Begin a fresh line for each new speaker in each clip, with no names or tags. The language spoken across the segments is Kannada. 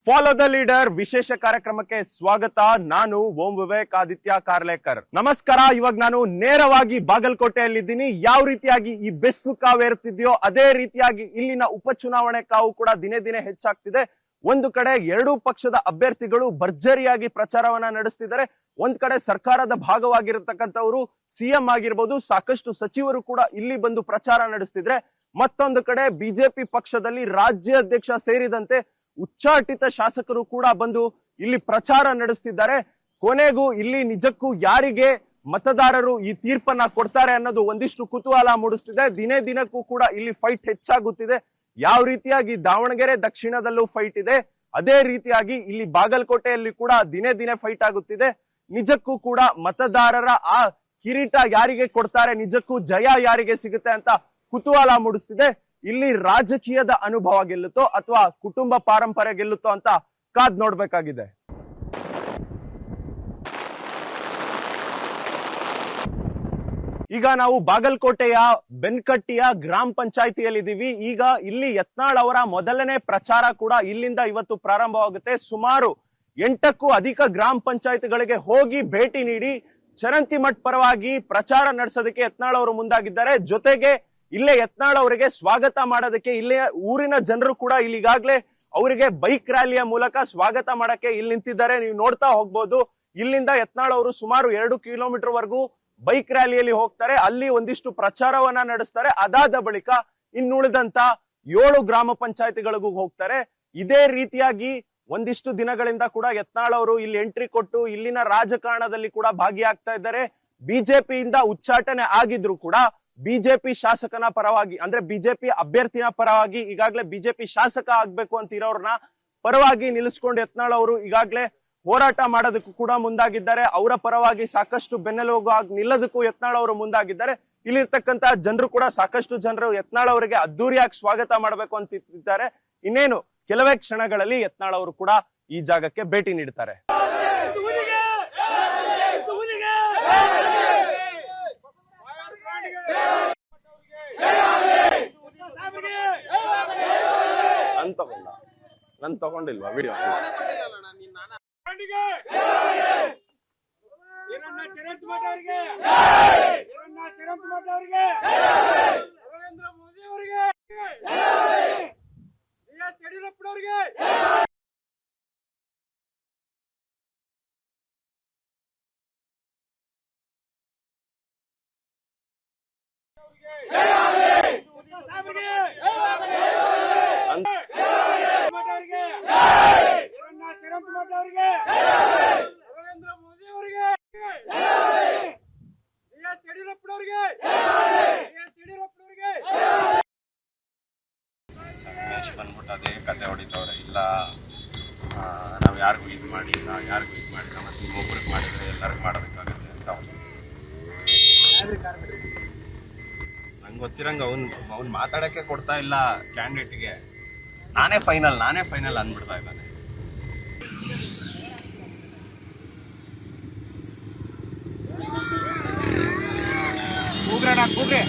ಫಾಲೋ ದ ಲೀಡರ್ ವಿಶೇಷ ಕಾರ್ಯಕ್ರಮಕ್ಕೆ ಸ್ವಾಗತ. ನಾನು ಓಂ ವಿವೇಕ್ ಆದಿತ್ಯ ಕಾರ್ಲೇಕರ್. ನಮಸ್ಕಾರ. ಇವಾಗ ನಾನು ನೇರವಾಗಿ ಬಾಗಲಕೋಟೆಯಲ್ಲಿದ್ದೀನಿ. ಯಾವ ರೀತಿಯಾಗಿ ಈ ಬೆಸ್ಲು ಕಾವು ಏರುತ್ತಿದೆಯೋ ಅದೇ ರೀತಿಯಾಗಿ ಇಲ್ಲಿನ ಉಪಚುನಾವಣೆ ಕಾವು ಕೂಡ ದಿನೇ ದಿನೇ ಹೆಚ್ಚಾಗ್ತಿದೆ. ಒಂದು ಕಡೆ ಎರಡೂ ಪಕ್ಷದ ಅಭ್ಯರ್ಥಿಗಳು ಭರ್ಜರಿಯಾಗಿ ಪ್ರಚಾರವನ್ನ ನಡೆಸ್ತಿದ್ದಾರೆ. ಒಂದ್ ಕಡೆ ಸರ್ಕಾರದ ಭಾಗವಾಗಿರತಕ್ಕಂಥವರು ಸಿಎಂ ಆಗಿರ್ಬೋದು, ಸಾಕಷ್ಟು ಸಚಿವರು ಕೂಡ ಇಲ್ಲಿ ಬಂದು ಪ್ರಚಾರ ನಡೆಸ್ತಿದ್ರೆ, ಮತ್ತೊಂದು ಕಡೆ ಬಿಜೆಪಿ ಪಕ್ಷದಲ್ಲಿ ರಾಜ್ಯಾಧ್ಯಕ್ಷ ಸೇರಿದಂತೆ ಉಚ್ಚಾಟಿತ ಶಾಸಕರು ಕೂಡ ಬಂದು ಇಲ್ಲಿ ಪ್ರಚಾರ ನಡೆಸ್ತಿದ್ದಾರೆ. ಕೊನೆಗೂ ಇಲ್ಲಿ ನಿಜಕ್ಕೂ ಯಾರಿಗೆ ಮತದಾರರು ಈ ತೀರ್ಪನ್ನ ಕೊಡ್ತಾರೆ ಅನ್ನೋದು ಒಂದಿಷ್ಟು ಕುತೂಹಲ ಮೂಡಿಸ್ತಿದೆ. ದಿನೇ ದಿನಕ್ಕೂ ಕೂಡ ಇಲ್ಲಿ ಫೈಟ್ ಹೆಚ್ಚಾಗುತ್ತಿದೆ. ಯಾವ ರೀತಿಯಾಗಿ ದಾವಣಗೆರೆ ದಕ್ಷಿಣದಲ್ಲೂ ಫೈಟ್ ಇದೆ, ಅದೇ ರೀತಿಯಾಗಿ ಇಲ್ಲಿ ಬಾಗಲಕೋಟೆಯಲ್ಲಿ ಕೂಡ ದಿನೇ ದಿನೇ ಫೈಟ್ ಆಗುತ್ತಿದೆ. ನಿಜಕ್ಕೂ ಕೂಡ ಮತದಾರರ ಆ ಕಿರೀಟ ಯಾರಿಗೆ ಕೊಡ್ತಾರೆ, ನಿಜಕ್ಕೂ ಜಯ ಯಾರಿಗೆ ಸಿಗುತ್ತೆ ಅಂತ ಕುತೂಹಲ ಮೂಡಿಸ್ತಿದೆ. ಇಲ್ಲಿ ರಾಜಕೀಯದ ಅನುಭವ ಗೆಲ್ಲುತ್ತೋ ಅಥವಾ ಕುಟುಂಬ ಪಾರಂಪರ್ಯ ಗೆಲ್ಲುತ್ತೋ ಅಂತ ಕಾದ್ ನೋಡ್ಬೇಕಾಗಿದೆ. ಈಗ ನಾವು ಬಾಗಲಕೋಟೆಯ ಬೆನ್ಕಟ್ಟಿಯ ಗ್ರಾಮ ಪಂಚಾಯಿತಿಯಲ್ಲಿದ್ದೀವಿ. ಈಗ ಇಲ್ಲಿ ಯತ್ನಾಳ್ ಅವರ ಮೊದಲನೇ ಪ್ರಚಾರ ಕೂಡ ಇಲ್ಲಿಂದ ಇವತ್ತು ಪ್ರಾರಂಭವಾಗುತ್ತೆ. ಸುಮಾರು 8ಕ್ಕೂ ಅಧಿಕ ಗ್ರಾಮ ಪಂಚಾಯಿತಿಗಳಿಗೆ ಹೋಗಿ ಭೇಟಿ ನೀಡಿ ಚರಂತಿಮಠ್ ಪರವಾಗಿ ಪ್ರಚಾರ ನಡೆಸೋದಕ್ಕೆ ಯತ್ನಾಳ್ ಅವರು ಮುಂದಾಗಿದ್ದಾರೆ. ಜೊತೆಗೆ ಇಲ್ಲೇ ಯತ್ನಾಳ್ ಅವರಿಗೆ ಸ್ವಾಗತ ಮಾಡೋದಕ್ಕೆ ಇಲ್ಲೇ ಊರಿನ ಜನರು ಕೂಡ ಇಲ್ಲಿಗಾಗ್ಲೇ ಅವರಿಗೆ ಬೈಕ್ ರ್ಯಾಲಿಯ ಮೂಲಕ ಸ್ವಾಗತ ಮಾಡಕ್ಕೆ ಇಲ್ಲಿ ನಿಂತಿದ್ದಾರೆ. ನೀವು ನೋಡ್ತಾ ಹೋಗ್ಬೋದು. ಇಲ್ಲಿಂದ ಯತ್ನಾಳ್ ಅವರು ಸುಮಾರು 2 ಕಿಲೋಮೀಟರ್ ವರೆಗೂ ಬೈಕ್ ರ್ಯಾಲಿಯಲ್ಲಿ ಹೋಗ್ತಾರೆ. ಅಲ್ಲಿ ಒಂದಿಷ್ಟು ಪ್ರಚಾರವನ್ನ ನಡೆಸ್ತಾರೆ. ಅದಾದ ಬಳಿಕ ಇನ್ನುಳಿದಂತ 7 ಗ್ರಾಮ ಪಂಚಾಯತಿಗಳಿಗೂ ಹೋಗ್ತಾರೆ. ಇದೇ ರೀತಿಯಾಗಿ ಒಂದಿಷ್ಟು ದಿನಗಳಿಂದ ಕೂಡ ಯತ್ನಾಳ್ ಅವರು ಇಲ್ಲಿ ಎಂಟ್ರಿ ಕೊಟ್ಟು ಇಲ್ಲಿನ ರಾಜಕಾರಣದಲ್ಲಿ ಕೂಡ ಭಾಗಿಯಾಗ್ತಾ ಇದ್ದಾರೆ. ಬಿಜೆಪಿಯಿಂದ ಉಚ್ಚಾಟನೆ ಆಗಿದ್ರು ಕೂಡ ಬಿಜೆಪಿ ಶಾಸಕನ ಪರವಾಗಿ, ಅಂದ್ರೆ ಬಿಜೆಪಿ ಅಭ್ಯರ್ಥಿನ ಪರವಾಗಿ ಈಗಾಗಲೇ ಬಿಜೆಪಿ ಶಾಸಕ ಆಗ್ಬೇಕು ಅಂತ ಇರೋರ್ನ ಪರವಾಗಿ ನಿಲ್ಲಿಸ್ಕೊಂಡು ಯತ್ನಾಳ್ ಅವರು ಈಗಾಗಲೇ ಹೋರಾಟ ಮಾಡೋದಕ್ಕೂ ಕೂಡ ಮುಂದಾಗಿದ್ದಾರೆ. ಅವರ ಪರವಾಗಿ ಸಾಕಷ್ಟು ಬೆನ್ನೆಲುಬು ನಿಲ್ಲೋದಕ್ಕೂ ಯತ್ನಾಳ್ ಅವರು ಮುಂದಾಗಿದ್ದಾರೆ. ಇಲ್ಲಿರ್ತಕ್ಕಂತ ಜನರು ಕೂಡ ಸಾಕಷ್ಟು ಜನರು ಯತ್ನಾಳ್ ಅವರಿಗೆ ಅದ್ದೂರಿಯಾಗಿ ಸ್ವಾಗತ ಮಾಡಬೇಕು ಅಂತ ಇದ್ದಾರೆ. ಇನ್ನೇನು ಕೆಲವೇ ಕ್ಷಣಗಳಲ್ಲಿ ಯತ್ನಾಳ್ ಅವರು ಕೂಡ ಈ ಜಾಗಕ್ಕೆ ಭೇಟಿ ನೀಡ್ತಾರೆ. ನನ್ ತಗೊಂಡಿಲ್ವಾ ವಿಡಿಯೋ?
ನರೇಂದ್ರ ಮೋದಿ ಅವರಿಗೆ, ಯಡಿಯೂರಪ್ಪನವರಿಗೆ ನರೇಂದ್ರ ಮೋದಿ ಅವರಿಗೆ, ಯಡಿಯೂರಪ್ಪನವರಿಗೆ
ಸಂಗಮೇಶ್ ಬಂದ್ಬಿಟ್ಟು ಅದೇ ಕತೆ ಹೊಡಿತವ್ರೆ. ಇಲ್ಲ ನಾವು ಯಾರಿಗೂ ಇದು ಮಾಡಿಲ್ಲ, ಯಾರಿಗೂ ಇದು ಮಾಡಿಲ್ಲ, ಮತ್ತೆ ಒಬ್ರಿಗೆ ಮಾಡಿದ್ರೆ ಎಲ್ಲರಿಗೂ ಮಾಡೋದಕ್ಕಾಗುತ್ತೆ ಅಂತ ನಂಗೆ ಗೊತ್ತಿರಂಗೆ ಅವ್ನು ಮಾತಾಡೋಕ್ಕೆ ಕೊಡ್ತಾ ಇಲ್ಲ ಕ್ಯಾಂಡಿಡೇಟ್ಗೆ. ನಾನೇ ಫೈನಲ್ ಅಂದ್ಬಿಡ್ತಾ ಇದ್ದಾನೆ. ಕೂಗ್ರೆ ಕೂಗ್ರೆ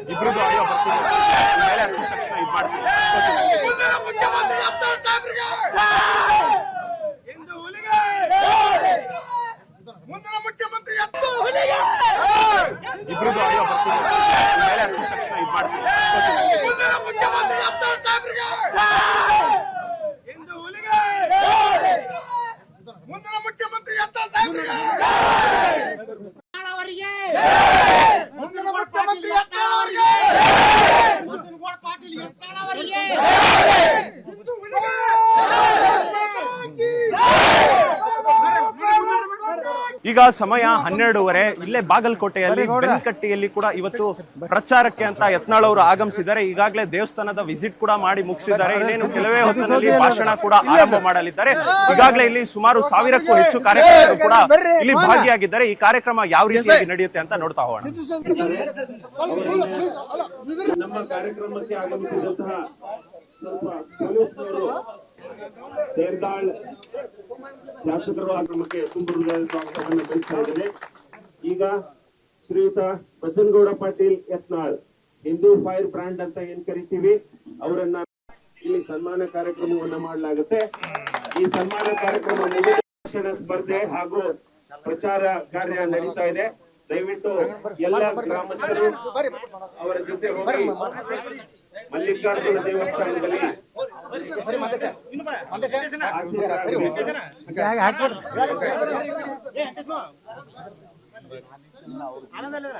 ಇಬ್ರದ್ದು ಆಡಿಯೋ ಬರ್ತಿದೆ. ಮೇಲೆ ಹಾಕಿದ ತಕ್ಷಣ ಇದು ಮಾಡ್ತೀನಿ. ಇಬ್ರದ್ದು ಆಡಿಯೋ ಬರ್ತಿದೆ. ಮೇಲೆ ಹಾಕಿದ ತಕ್ಷಣ ಇದು ಮಾಡ್ತೀನಿ.
ಮುಂದಿನ ಮುಖ್ಯಮಂತ್ರಿ ಎತ್ತ ಸಾಹೇಬ್ರಿಗೆ ಮುಂದಿನ ಮುಖ್ಯಮಂತ್ರಿ ಎತ್ತಾಳವರಿಗೆ ಬಸನಗೌಡ ಪಾಟೀಲ್ ಎತ್ತಾಳವರಿಗೆ
ಈಗ ಸಮಯ 12:30. ಇಲ್ಲೇ ಬಾಗಲಕೋಟೆಯಲ್ಲಿ ಬೆನ್ಕಟ್ಟಿಯಲ್ಲಿ ಕೂಡ ಇವತ್ತು ಪ್ರಚಾರಕ್ಕೆ ಅಂತ ಯತ್ನಾಳ್ ಅವರು ಆಗಮಿಸಿದ್ದಾರೆ. ಈಗಾಗಲೇ ದೇವಸ್ಥಾನದ ವಿಸಿಟ್ ಕೂಡ ಮಾಡಿ ಮುಗಿಸಿದ್ದಾರೆ. ಇನ್ನೇನು ಕೆಲವೇ ಹೊತ್ತಿನಲ್ಲಿ ಭಾಷಣ ಕೂಡ ಆರಂಭ ಮಾಡಲಿದ್ದಾರೆ. ಈಗಾಗಲೇ ಇಲ್ಲಿ ಸುಮಾರು 1000ಕ್ಕೂ ಹೆಚ್ಚು ಕಾರ್ಯಕರ್ತರು ಕೂಡ ಇಲ್ಲಿ ಭಾಗಿಯಾಗಿದ್ದಾರೆ. ಈ ಕಾರ್ಯಕ್ರಮ ಯಾವ ರೀತಿಯಾಗಿ ನಡೆಯುತ್ತೆ ಅಂತ ನೋಡ್ತಾ ಹೋಗೋಣ.
ನಮ್ಮ ಕಾರ್ಯಕ್ರಮಕ್ಕೆ ಆಗಮಿಸಿದಂತಹ ಪೊಲೀಸರು ತೇರ್ದಾಳ್ ಶಾಸಕರು ಕ್ರಮಕ್ಕೆ ತುಂಬ ಹೃದಯದ ಸ್ವಾಗತವನ್ನು ಬಯಸ್ತಾ ಇದ್ದೇನೆ. ಈಗ ಶ್ರೀಯುತ ಬಸನಗೌಡ ಪಾಟೀಲ್ ಯತ್ನಾಳ್, ಹಿಂದೂ ಫೈರ್ ಬ್ರ್ಯಾಂಡ್ ಅಂತ ಏನ್ ಕರಿತೀವಿ, ಅವರನ್ನ ಇಲ್ಲಿ ಸನ್ಮಾನ ಕಾರ್ಯಕ್ರಮವನ್ನ ಮಾಡಲಾಗುತ್ತೆ. ಈ ಸನ್ಮಾನ ಕಾರ್ಯಕ್ರಮ ಭಾಷಣ ಸ್ಪರ್ಧೆ ಹಾಗೂ ಪ್ರಚಾರ ಕಾರ್ಯ ನಡೀತಾ ಇದೆ. ದಯವಿಟ್ಟು ಎಲ್ಲ ಗ್ರಾಮಸ್ಥರು ಅವರ ಜೊತೆ ಹೋಗಿ ಮಲ್ಲಿಕಾರ್ಜುನ ದೇವಸ್ಥಾನದಲ್ಲಿ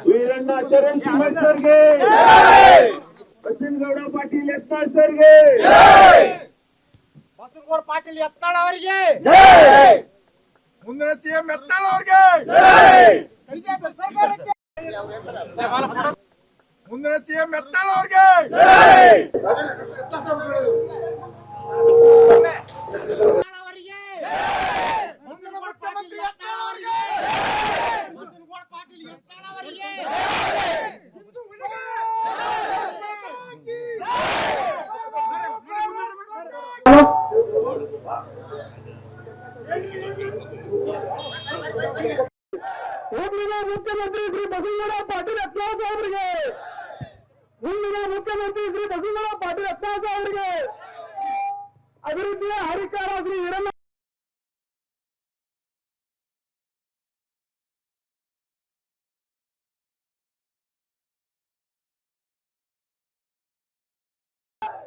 ವೀರಣ್ಣ ಚರಣ್ ಕಿಮ್ಮತ್ ಸರ್ಗೆ, ಬಸನಗೌಡ ಪಾಟೀಲ್ ಯತ್ನಾಳ್ ಸರ್ಗೆ,
ಬಸನಗೌಡ ಪಾಟೀಲ್ ಎತ್ತಾಳ ಅವರಿಗೆ, ಮುಂದಿನ ಸಿಎಂ ಎತ್ತಾಳ ಅವರಿಗೆ, ಮುಂದಿನ ಸಿಎಂ ಎತ್ತಾಳ ಅವರಿಗೆ, ಮುಂದಿನ ಮುಖ್ಯಮಂತ್ರಿ ಎತ್ತಾಳ ಅವರಿಗೆ, ಬಸನಗೌಡ ಪಾಟೀಲ್ ಎತ್ತಾಳ ಅವರಿಗೆ,
ಮುಂದಿನ ಮುಖ್ಯಮಂತ್ರಿ ಶ್ರೀ ಬಸನಗೌಡ ಪಾಟೀಲ್ ಯತ್ನಾಳ್ ಅವರಿಗೆ, ಮುಂದಿನ ಮುಖ್ಯಮಂತ್ರಿ ಶ್ರೀ ಬಸನಗೌಡ ಪಾಟೀಲ್ ಯತ್ನಾಳ್ ಅವರಿಗೆ, ಅಭಿವೃದ್ಧಿಯ ಹರಿಕಾರ ಶ್ರೀ ವೀರಣ್ಣ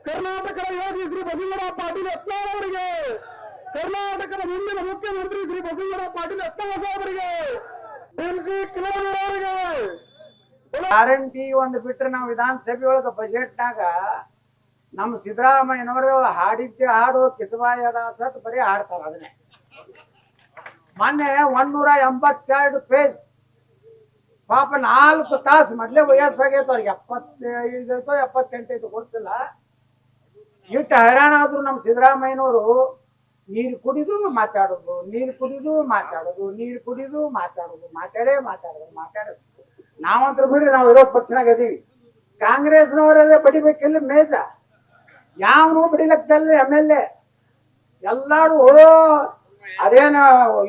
ಕರ್ನಾಟಕದ ಯೋಗಿ ಶ್ರೀ ಬಸನಗೌಡ ಪಾಟೀಲ್ ಯತ್ನಾಳ್ ಅವರಿಗೆ, ಕರ್ನಾಟಕದ ಮುಂದಿನ ಮುಖ್ಯಮಂತ್ರಿ ಶ್ರೀ ಬಸನಗೌಡ ಪಾಟೀಲ್ ಯತ್ನಾಳ್ ಅವರಿಗೆ,
ಗ್ಯಾರಂಟಿ ಒಂದು ಬಿಟ್ರೆ ನಾವು ವಿಧಾನಸಭೆ ಒಳಗ ಬಜೆಟ್ನಾಗ ನಮ್ಮ ಸಿದ್ದರಾಮಯ್ಯನವರು ಹಾಡಿದ್ದೆ ಹಾಡು ಕಿಸಬಾಯದ ಸತ್ ಬರೀ ಹಾಡ್ತಾರ. ಅದನ್ನೇ ಮೊನ್ನೆ 182 ಪೇಜ್. ಪಾಪ 4 ತಾಸು ಮೊದ್ಲೇ ವಯಸ್ಸಾಗೈತೆ ಅವ್ರಿಗೆ, 75 78 ಗೊತ್ತಿಲ್ಲ. ಇಟ್ಟು ಹೈರಾಣ ಆದ್ರು ನಮ್ಮ ಸಿದ್ದರಾಮಯ್ಯನವರು ನೀರು ಕುಡಿದು ಮಾತಾಡೋದು, ನೀರು ಕುಡಿದು ಮಾತಾಡೋದು, ನೀರು ಕುಡಿದು ಮಾತಾಡೋದು, ಮಾತಾಡೋದು. ನಾವಂತ್ರ ಬಿಡ್ರಿ, ನಾವು ವಿರೋಧ ಪಕ್ಷನಾಗ ಅದೀವಿ. ಕಾಂಗ್ರೆಸ್ನವರೇ ಬಡಿಬೇಕಿಲ್ಲ ಮೇಜ, ಯಾವನು ಬಡಿಲಕ್ಕಲ್ಲ. MLA ಎಲ್ಲಾರು ಅದೇನ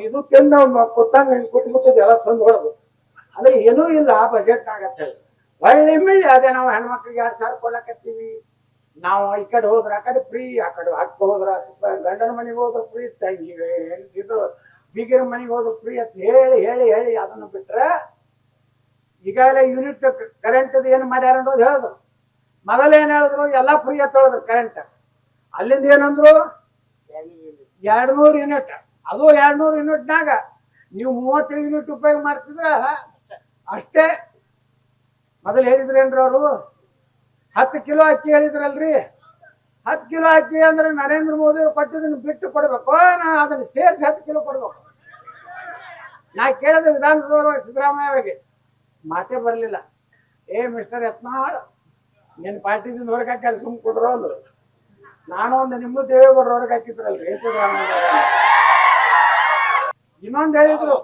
ಇದು ತಿಂದ ಕುತ್ತಂಗ ಕುಟ್ಬಿಟ್ಟಿದ್ ಎಲ್ಲ ಸಂದ್ ಹೊಡೋದು. ಅಂದ್ರೆ ಏನೂ ಇಲ್ಲ ಬಜೆಟ್ ಆಗತ್ತೆ. ಒಳ್ಳೆ ಮಿಳ್ಳಿ ಅದೇ ನಾವು ಹೆಣ್ಮಕ್ಳಿಗೆ 2,000 ಕೊಡ್ಲಕತ್ತೀವಿ. ನಾವು ಈ ಕಡೆ ಹೋದ್ರ ಆ ಕಡೆ ಫ್ರೀ, ಆ ಕಡೆ ಹಕ್ಕ ಹೋದ್ರ ಗಂಡನ ಮನೆಗೆ ಹೋದ್ರ ಫ್ರೀ, ತಂಗಿಗೆ ಇದು ಬೀಗರ ಮನೆಗೆ ಹೋದ್ರ ಫ್ರೀ ಅಂತ ಹೇಳಿ ಹೇಳಿ ಹೇಳಿ ಅದನ್ನು ಬಿಟ್ರೆ ಈಗಾಗಲೇ ಯೂನಿಟ್ ಕರೆಂಟ್ ಏನು ಮಾಡ್ಯಾರ ಅನ್ನೋದು ಹೇಳಿದ್ರು. ಮೊದಲೇನ್ ಹೇಳಿದ್ರು, ಎಲ್ಲಾ ಫ್ರೀ ಅಂತ ಹೇಳಿದ್ರು ಕರೆಂಟ್. ಅಲ್ಲಿಂದ ಏನಂದ್ರು 200 ಯೂನಿಟ್. ಅದು 200 ಯೂನಿಟ್ನಾಗ ನೀವು 35 ಯೂನಿಟ್ ಉಪಯೋಗ ಮಾಡ್ತಿದ್ರ ಅಷ್ಟೇ. ಮೊದಲು ಹೇಳಿದ್ರೇನ್ರಿ ಅವರು 10 ಕಿಲೋ ಅಕ್ಕಿ ಹೇಳಿದ್ರಲ್ರಿ. 10 ಕಿಲೋ ಅಕ್ಕಿ ಅಂದ್ರೆ ನರೇಂದ್ರ ಮೋದಿ ಅವ್ರು ಕೊಟ್ಟಿದ್ದನ್ನು ಬಿಟ್ಟು ಕೊಡ್ಬೇಕು, ನಾ ಅದನ್ನ ಸೇರಿಸಿ 10 ಕಿಲೋ ಕೊಡ್ಬೇಕು. ನಾ ಕೇಳಿದೆ ವಿಧಾನಸಭೆ ಸಿದ್ದರಾಮಯ್ಯ ಅವರಿಗೆ, ಮಾತೇ ಬರಲಿಲ್ಲ. ಮಿಸ್ಟರ್ ಯತ್ನಾಳ್, ನಿನ್ನ ಪಾರ್ಟಿದಿಂದ ಹೊರಗೆ ಹಾಕಿ ಸುಮ್ ಕೊಡ್ರು ಅಂದ್ರು. ನಾನು ಒಂದು ನಿಮ್ಮ ದೇವೇಗೌಡರು ಹೊರಗೆ ಹಾಕಿದ್ರಲ್ರಿ ಸಿದ್ದರಾಮಯ್ಯ. ಇನ್ನೊಂದು ಹೇಳಿದ್ರು,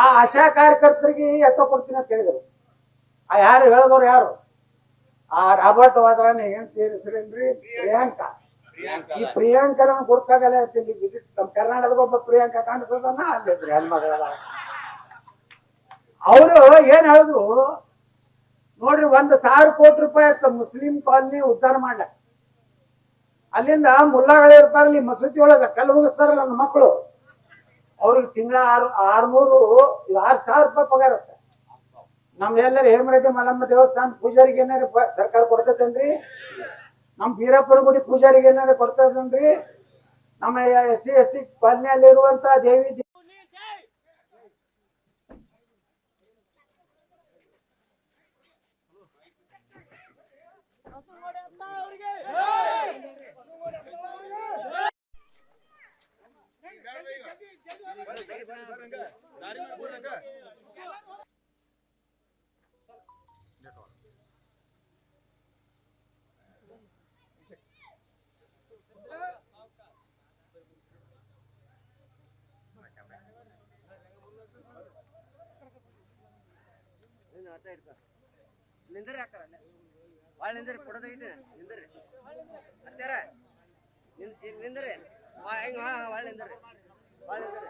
ಆ ಆಶಾ ಕಾರ್ಯಕರ್ತರಿಗೆ ಎಷ್ಟೋ ಕೊಡ್ತೀನಿ ಅಂತ ಹೇಳಿದ್ರು. ಆ ಯಾರು ಹೇಳಿದವ್ರು ಯಾರು? ಆ ರಾಬರ್ಟ್ ವಾದ್ರಾನ ಏನ್ ಸೇರಿಸ್ರೇನ್ರಿ, ಪ್ರಿಯಾಂಕಾ. ಈ ಪ್ರಿಯಾಂಕಾ ಕೊಡ್ತಾಗಲ್ಲ ವಿಸಿಟ್ ನಮ್ಮ ಕರ್ನಾಟಕದ ಒಬ್ಬ ಪ್ರಿಯಾಂಕಾ ಕಾಣಿಸೋದನ್ನ ಅಲ್ಲಿದ್ರಿ ಹೆಣ್ಮಗಳ. ಅವರು ಏನ್ ಹೇಳಿದ್ರು ನೋಡ್ರಿ 1,000 ಕೋಟಿ ರೂಪಾಯಿ ಇತ್ತು ಮುಸ್ಲಿಂ ಕಾಲನಿ ಉದ್ಧಾರ ಮಾಡ್ಲಕ್. ಅಲ್ಲಿಂದ ಮುಲ್ಲಾಗಳು ಇರ್ತಾರಲ್ಲಿ ಮಸೂತಿ ಒಳಗ ಕಲ್ಲು ಮುಗಿಸ್ತಾರಲ್ಲ ನನ್ನ ಮಕ್ಕಳು, ಅವ್ರಿಗೆ ತಿಂಗಳ 6,000 ರೂಪಾಯಿ ಪಗಾರ ಇರುತ್ತೆ. ನಮ್ಗೆಲ್ಲರೂ ಹೇಮರೆಡ್ಡಿ ಮಲ್ಲಮ್ಮ ದೇವಸ್ಥಾನ ಪೂಜಾರಿಗೆ ಏನಾರ ಸರ್ಕಾರ ಕೊಡ್ತೈತೇನ್ರಿ? ನಮ್ ಬೀರಪ್ಪನ ಗುಡಿ ಪೂಜಾರಿಗೆ ಏನಾರ ಕೊಡ್ತೈತೇನ್ರಿ? ನಮ್ಮ SC/ST ಕಾಲನಿಯಲ್ಲಿ ಇರುವಂತ ದೇವಿ
ನಿಂದ್ರಿ ಹಾಕಾರ ಭಾಳ ನಿಂದ್ರಿ ಕೊಡೋದೈತೆ ನಿಂದ್ರಿ ಅತ್ತಾರ ನಿಂದ್ರಿ ಹಿಂಗ ಭಾಳ ನಿಂದ್ರಿ ಭಾಳ ನಿಂದ್ರಿ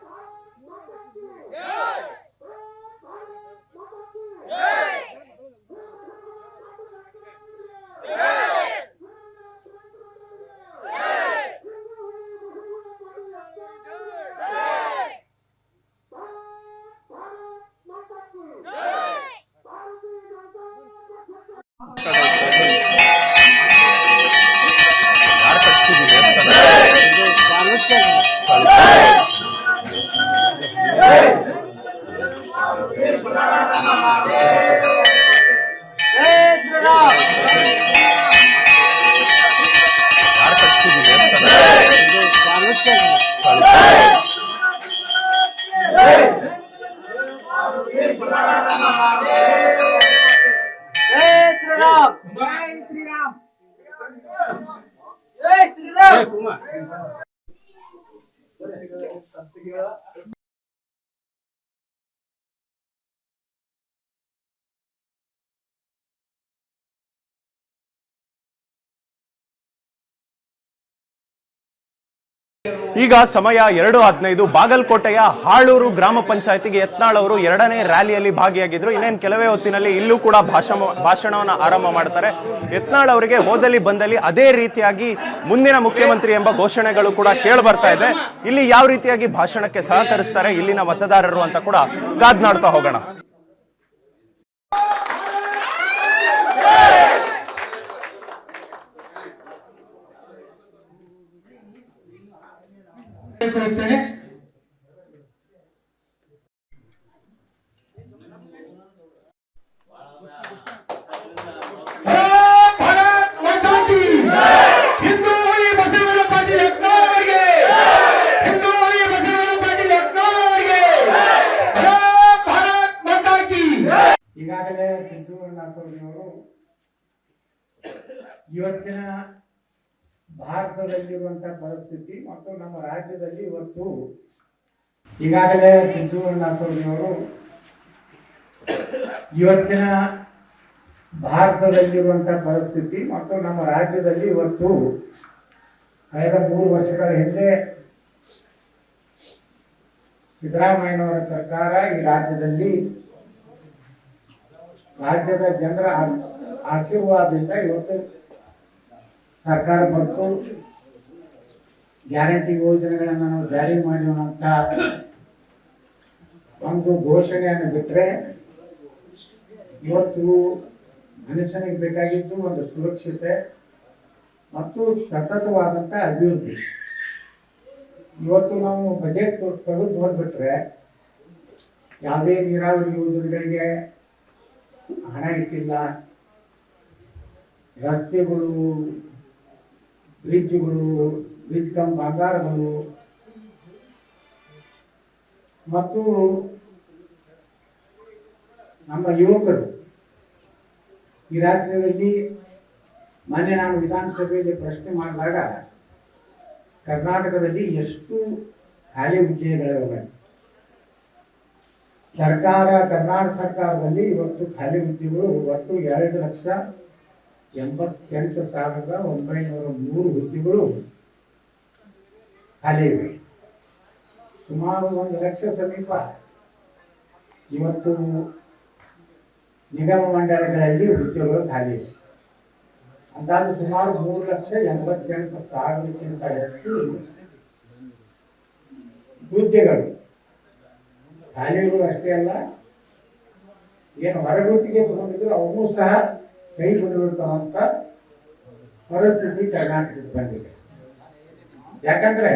ಈಗ ಸಮಯ 2:15 ಬಾಗಲಕೋಟೆಯ ಹಾಳೂರು ಗ್ರಾಮ ಪಂಚಾಯತಿಗೆ ಯತ್ನಾಳ್ ಅವರು 2ನೇ ರ್ಯಾಲಿಯಲ್ಲಿ ಭಾಗಿಯಾಗಿದ್ರು. ಇನ್ನೇನು ಕೆಲವೇ ಹೊತ್ತಿನಲ್ಲಿ ಇಲ್ಲೂ ಕೂಡ ಭಾಷಣವನ್ನು ಆರಂಭ ಮಾಡ್ತಾರೆ. ಯತ್ನಾಳ್ ಅವರಿಗೆ ಹೋದಲ್ಲಿ ಬಂದಲ್ಲಿ ಅದೇ ರೀತಿಯಾಗಿ ಮುಂದಿನ ಮುಖ್ಯಮಂತ್ರಿ ಎಂಬ ಘೋಷಣೆಗಳು ಕೂಡ ಕೇಳಿ ಬರ್ತಾ ಇದೆ. ಇಲ್ಲಿ ಯಾವ ರೀತಿಯಾಗಿ ಭಾಷಣಕ್ಕೆ ಸಹಕರಿಸ್ತಾರೆ ಇಲ್ಲಿನ ಮತದಾರರು ಅಂತ ಕೂಡ ಕಾದ್ ನೋಡ್ತಾ ಹೋಗೋಣ.
ಈಗಾಗಲೇ ಸಿದ್ದರಾಮಯ್ಯನವರು ಇವತ್ತಿನ ಭಾರತದಲ್ಲಿರುವಂತಹ ಪರಿಸ್ಥಿತಿ ಮತ್ತು ನಮ್ಮ ರಾಜ್ಯದಲ್ಲಿ ಇವತ್ತು ಈಗಾಗಲೇ ಸಿದ್ದರಾಮಯ್ಯನವರು ಇವತ್ತಿನ ಭಾರತದಲ್ಲಿರುವಂತಹ ಪರಿಸ್ಥಿತಿ ಮತ್ತು ನಮ್ಮ ರಾಜ್ಯದಲ್ಲಿ ಇವತ್ತು ಕಳೆದ 3 ವರ್ಷಗಳ ಹಿಂದೆ ಸಿದ್ದರಾಮಯ್ಯನವರ ಸರ್ಕಾರ ಈ ರಾಜ್ಯದಲ್ಲಿ ರಾಜ್ಯದ ಜನರ ಆಶೀರ್ವಾದದಿಂದ ಇವತ್ತು ಸರ್ಕಾರ ಬಂತು. ಗ್ಯಾರಂಟಿ ಯೋಜನೆಗಳನ್ನು ನಾವು ಜಾರಿ ಮಾಡುವಂತ ಒಂದು ಘೋಷಣೆಯನ್ನು ಬಿಟ್ಟರೆ ಇವತ್ತು ಮನುಷ್ಯನಿಗೆ ಬೇಕಾಗಿದ್ದು ಒಂದು ಸುರಕ್ಷತೆ ಮತ್ತು ಸತತವಾದಂತ ಅಭಿವೃದ್ಧಿ. ಇವತ್ತು ನಾವು ಬಜೆಟ್ ತೆಗೆದು ನೋಡ್ಬಿಟ್ರೆ ಯಾವುದೇ ನೀರಾವರಿ ಯೋಜನೆಗಳಿಗೆ ಹಣ ಇಟ್ಟಿಲ್ಲ, ರಸ್ತೆಗಳು, ಬ್ರಿಡ್ಜ್ಗಳು, ಬ್ರಿಡ್ಜ್ ಕಮ್ ಬಂಗಾರಗಳು ಮತ್ತು ನಮ್ಮ ಯುವಕರು ಈ ರಾಜ್ಯದಲ್ಲಿ ಮೊನ್ನೆ ನಾನು ವಿಧಾನಸಭೆಯಲ್ಲಿ ಪ್ರಶ್ನೆ ಮಾಡಿದಾಗ ಕರ್ನಾಟಕದಲ್ಲಿ ಎಷ್ಟು ಖಾಲಿ ಹುದ್ದೆಗಳಿವೆ ಕರ್ನಾಟಕ ಸರ್ಕಾರದಲ್ಲಿ ಇವತ್ತು ಖಾಲಿ ಹುದ್ದೆಗಳು ಒಟ್ಟು 2,88,903 ಹುದ್ದೆಗಳು ಖಾಲಿ ಇವೆ. ಸುಮಾರು 1 ಲಕ್ಷ ಸಮೀಪ ಇವತ್ತು ನಿಗಮ ಮಂಡಳಗಳಲ್ಲಿ ಹುದ್ದೆಗಳು ಖಾಲಿ ಇದೆ. ಅಂದಾಜು ಸುಮಾರು 3,88,000ಕ್ಕಿಂತ ಹೆಚ್ಚು ಹುದ್ದೆಗಳು ಖಾಲಿಗಳು ಅಷ್ಟೇ ಅಲ್ಲ, ಏನು ಹೊರಗುತ್ತಿಗೆ ತಗೊಂಡಿದ್ರು ಅವನ್ನೂ ಸಹ ಕೈ ಬಿಡಬೇಕಂತ ಪರಿಸ್ಥಿತಿ ಕರ್ನಾಟಕಕ್ಕೆ ಬಂದಿದೆ. ಯಾಕಂದ್ರೆ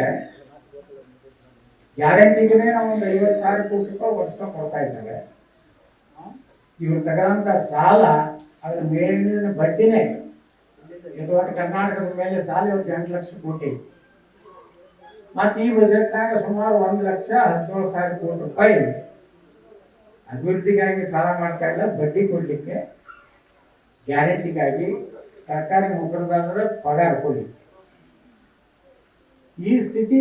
ಗ್ಯಾರಂಟಿಗೆ ನಾವು ಒಂದು 50,000 ಕೋಟಿ ರೂಪಾಯಿ ವರ್ಷ ಕೊಡ್ತಾ ಇದ್ದಾರೆ. ಇವ್ರು ತಗೊಂಡ ಸಾಲ ಅದರ ಮೇಲಿನ ಬಡ್ಡಿನೇ ಇವತ್ತು ಕರ್ನಾಟಕದ ಮೇಲೆ ಸಾಲ ಇವತ್ತು 8 ಲಕ್ಷ ಕೋಟಿ. ಮತ್ತೆ ಈ ಬಜೆಟ್ನಾಗ ಸುಮಾರು 1,17,000 ಕೋಟಿ ರೂಪಾಯಿ ಅಭಿವೃದ್ಧಿಗಾಗಿ ಸಾಲ ಮಾಡ್ತಾ ಇಲ್ಲ, ಬಡ್ಡಿ ಕೊಡ್ಲಿಕ್ಕೆ, ಗ್ಯಾರಂಟಿಗಾಗಿ, ಸರ್ಕಾರಿ ನೌಕರದಾರರ ಪಗಾರ ಕೊಡ್ಲಿಕ್ಕೆ. ಈ ಸ್ಥಿತಿ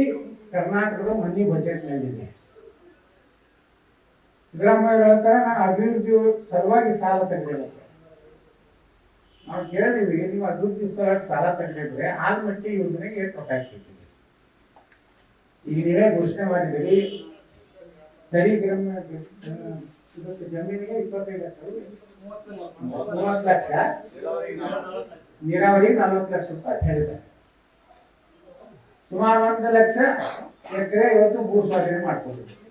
ಕರ್ನಾಟಕದ ಮನಿ ಬಜೆಟ್ನಲ್ಲಿದೆ. ಸಿದ್ದರಾಮಯ್ಯ ಹೇಳ್ತಾರೆ ನಾನು ಅಭಿವೃದ್ಧಿ ಸಲುವಾಗಿ ಸಾಲ ತೆಗೆದಿರುತ್ತೆ. ನಾವು ಕೇಳಿದ್ವಿ, ನೀವು ಅಭಿವೃದ್ಧಿ ಸಲುವಾಗಿ ಸಾಲ ತೆಗೆದಿದ್ರೆ ಆಲ್ಮಟ್ಟಿ ಯೋಜನೆಗೆ ಎಷ್ಟು ರೊಕ್ಕ ಹಾಕ್ತಿದ್ದೀವಿ? ಈಗ ನೀವೇ ಘೋಷಣೆ ಮಾಡಿದ್ದೀರಿ, ಸರಿ ಜಮೀನಿಗೆ 25 ಲಕ್ಷ, 30 ಲಕ್ಷ, ನೀರಾವರಿ 40 ಲಕ್ಷ ರೂಪಾಯಿ ಹೇಳಿದ್ದಾರೆ. ಸುಮಾರು 1 ಲಕ್ಷ ಎಕರೆ ಇವತ್ತು ಭೂ ಸ್ವಾಧೀನ ಮಾಡ್ಕೊಂಡಿದ್ದೀವಿ.